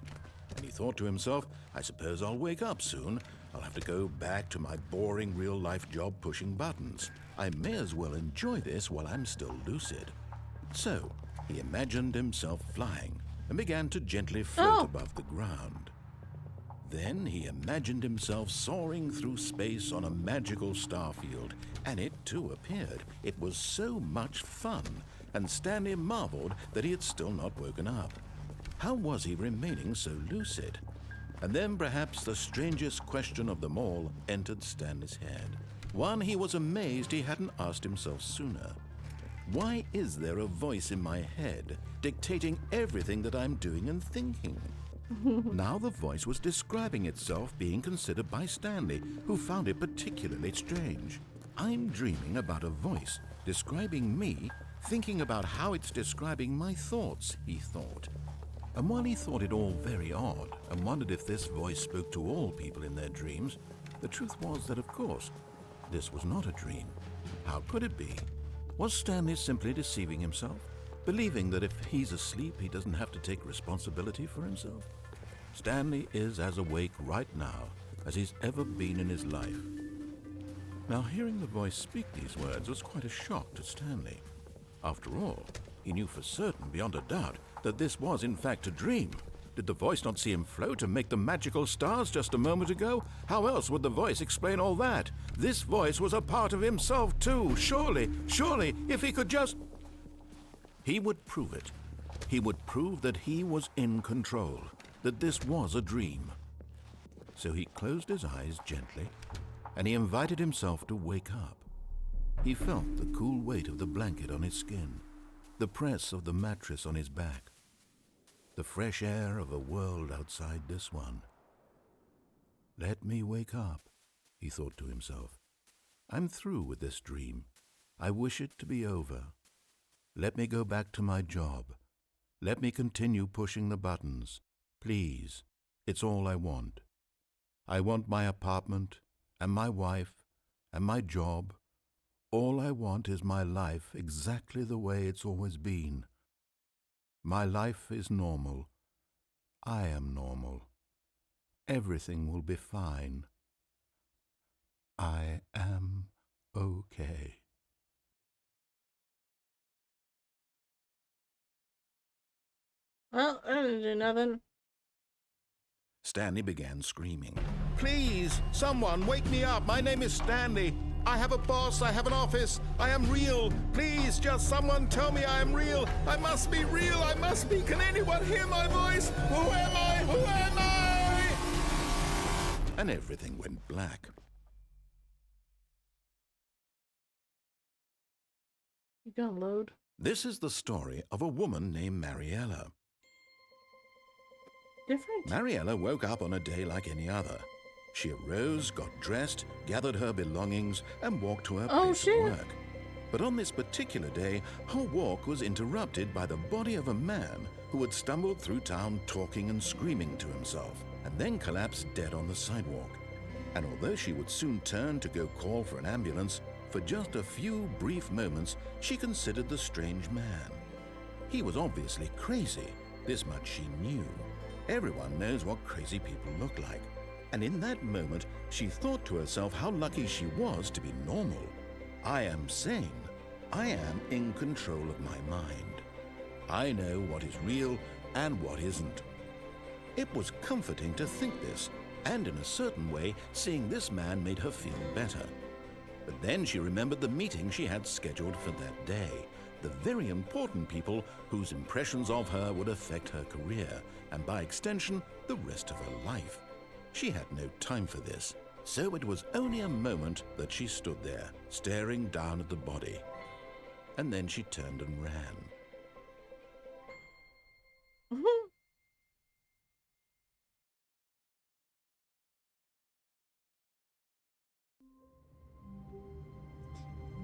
And he thought to himself, I suppose I'll wake up soon. I'll have to go back to my boring real-life job pushing buttons. I may as well enjoy this while I'm still lucid. So, he imagined himself flying and began to gently float above the ground. Then he imagined himself soaring through space on a magical starfield, and it too appeared. It was so much fun, and Stanley marveled that he had still not woken up. How was he remaining so lucid? And then perhaps the strangest question of them all entered Stanley's head. One he was amazed he hadn't asked himself sooner. Why is there a voice in my head dictating everything that I'm doing and thinking? Now the voice was describing itself being considered by Stanley, who found it particularly strange. I'm dreaming about a voice describing me, thinking about how it's describing my thoughts, he thought. And while he thought it all very odd and wondered if this voice spoke to all people in their dreams, the truth was that, of course, this was not a dream. How could it be? Was Stanley simply deceiving himself, believing that if he's asleep, he doesn't have to take responsibility for himself? Stanley is as awake right now as he's ever been in his life. Now, hearing the voice speak these words was quite a shock to Stanley. After all, he knew for certain, beyond a doubt, that this was in fact a dream. Did the voice not see him float and make the magical stars just a moment ago? How else would the voice explain all that? This voice was a part of himself too. Surely, if he could just... He would prove it. He would prove that he was in control, that this was a dream. So he closed his eyes gently, and he invited himself to wake up. He felt the cool weight of the blanket on his skin, the press of the mattress on his back, the fresh air of a world outside this one. Let me wake up, he thought to himself. I'm through with this dream. I wish it to be over. Let me go back to my job. Let me continue pushing the buttons. Please, it's all I want. I want my apartment and my wife and my job. All I want is my life exactly the way it's always been. My life is normal. I am normal. Everything will be fine. I am okay. Well, I didn't do nothing. Stanley began screaming. Please, someone, wake me up. My name is Stanley. I have a boss. I have an office. I am real. Please, just someone tell me I am real. I must be real. I must be. Can anyone hear my voice? Who am I? Who am I? And everything went black. You gonna load? This is the story of a woman named Mariella. Different? Mariella woke up on a day like any other. She arose, got dressed, gathered her belongings, and walked to her place of work. But on this particular day, her walk was interrupted by the body of a man who had stumbled through town talking and screaming to himself, and then collapsed dead on the sidewalk. And although she would soon turn to go call for an ambulance, for just a few brief moments she considered the strange man. He was obviously crazy, this much she knew. Everyone knows what crazy people look like. And in that moment, she thought to herself how lucky she was to be normal. I am sane. I am in control of my mind. I know what is real and what isn't. It was comforting to think this, and in a certain way, seeing this man made her feel better. But then she remembered the meeting she had scheduled for that day, the very important people whose impressions of her would affect her career, and by extension, the rest of her life. She had no time for this, so it was only a moment that she stood there, staring down at the body. And then she turned and ran.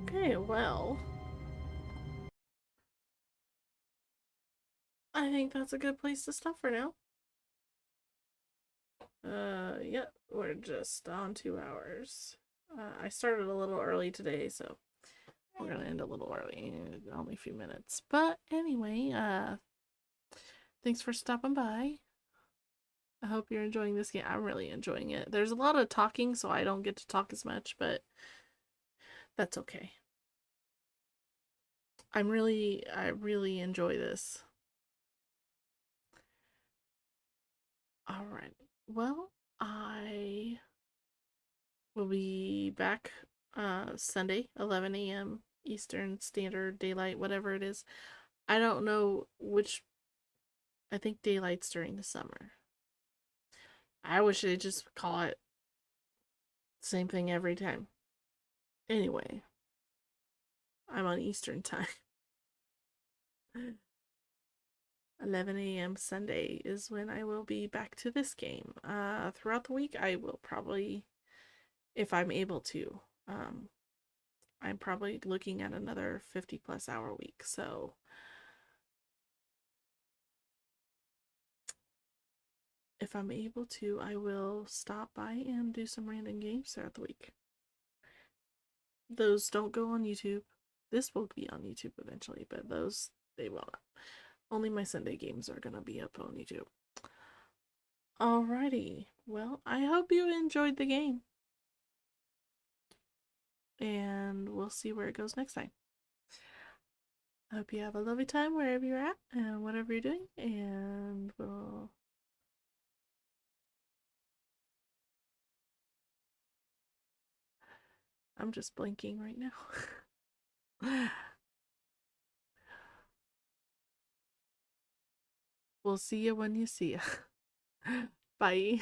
Okay, well, I think that's a good place to stop for now. Yeah, we're just on 2 hours. I started a little early today, so we're gonna end a little early, only a few minutes. But anyway, thanks for stopping by. I hope you're enjoying this game. I'm really enjoying it. There's a lot of talking, so I don't get to talk as much, but that's okay. I really enjoy this. Alright. Well, I will be back Sunday, 11 a.m. Eastern Standard Daylight, whatever it is. I don't know which. I think daylight's during the summer. I wish they'd just call it same thing every time. Anyway, I'm on Eastern time. 11 a.m. Sunday is when I will be back to this game. Throughout the week, I will probably, if I'm able to, I'm probably looking at another 50+ hour week. So if I'm able to, I will stop by and do some random games throughout the week. Those don't go on YouTube. This will be on YouTube eventually, but those, they will not. Only my Sunday games are going to be up on YouTube. Alrighty. Well, I hope you enjoyed the game. And we'll see where it goes next time. I hope you have a lovely time wherever you're at and whatever you're doing. And I'm just blinking right now. We'll see you when you see ya. Bye.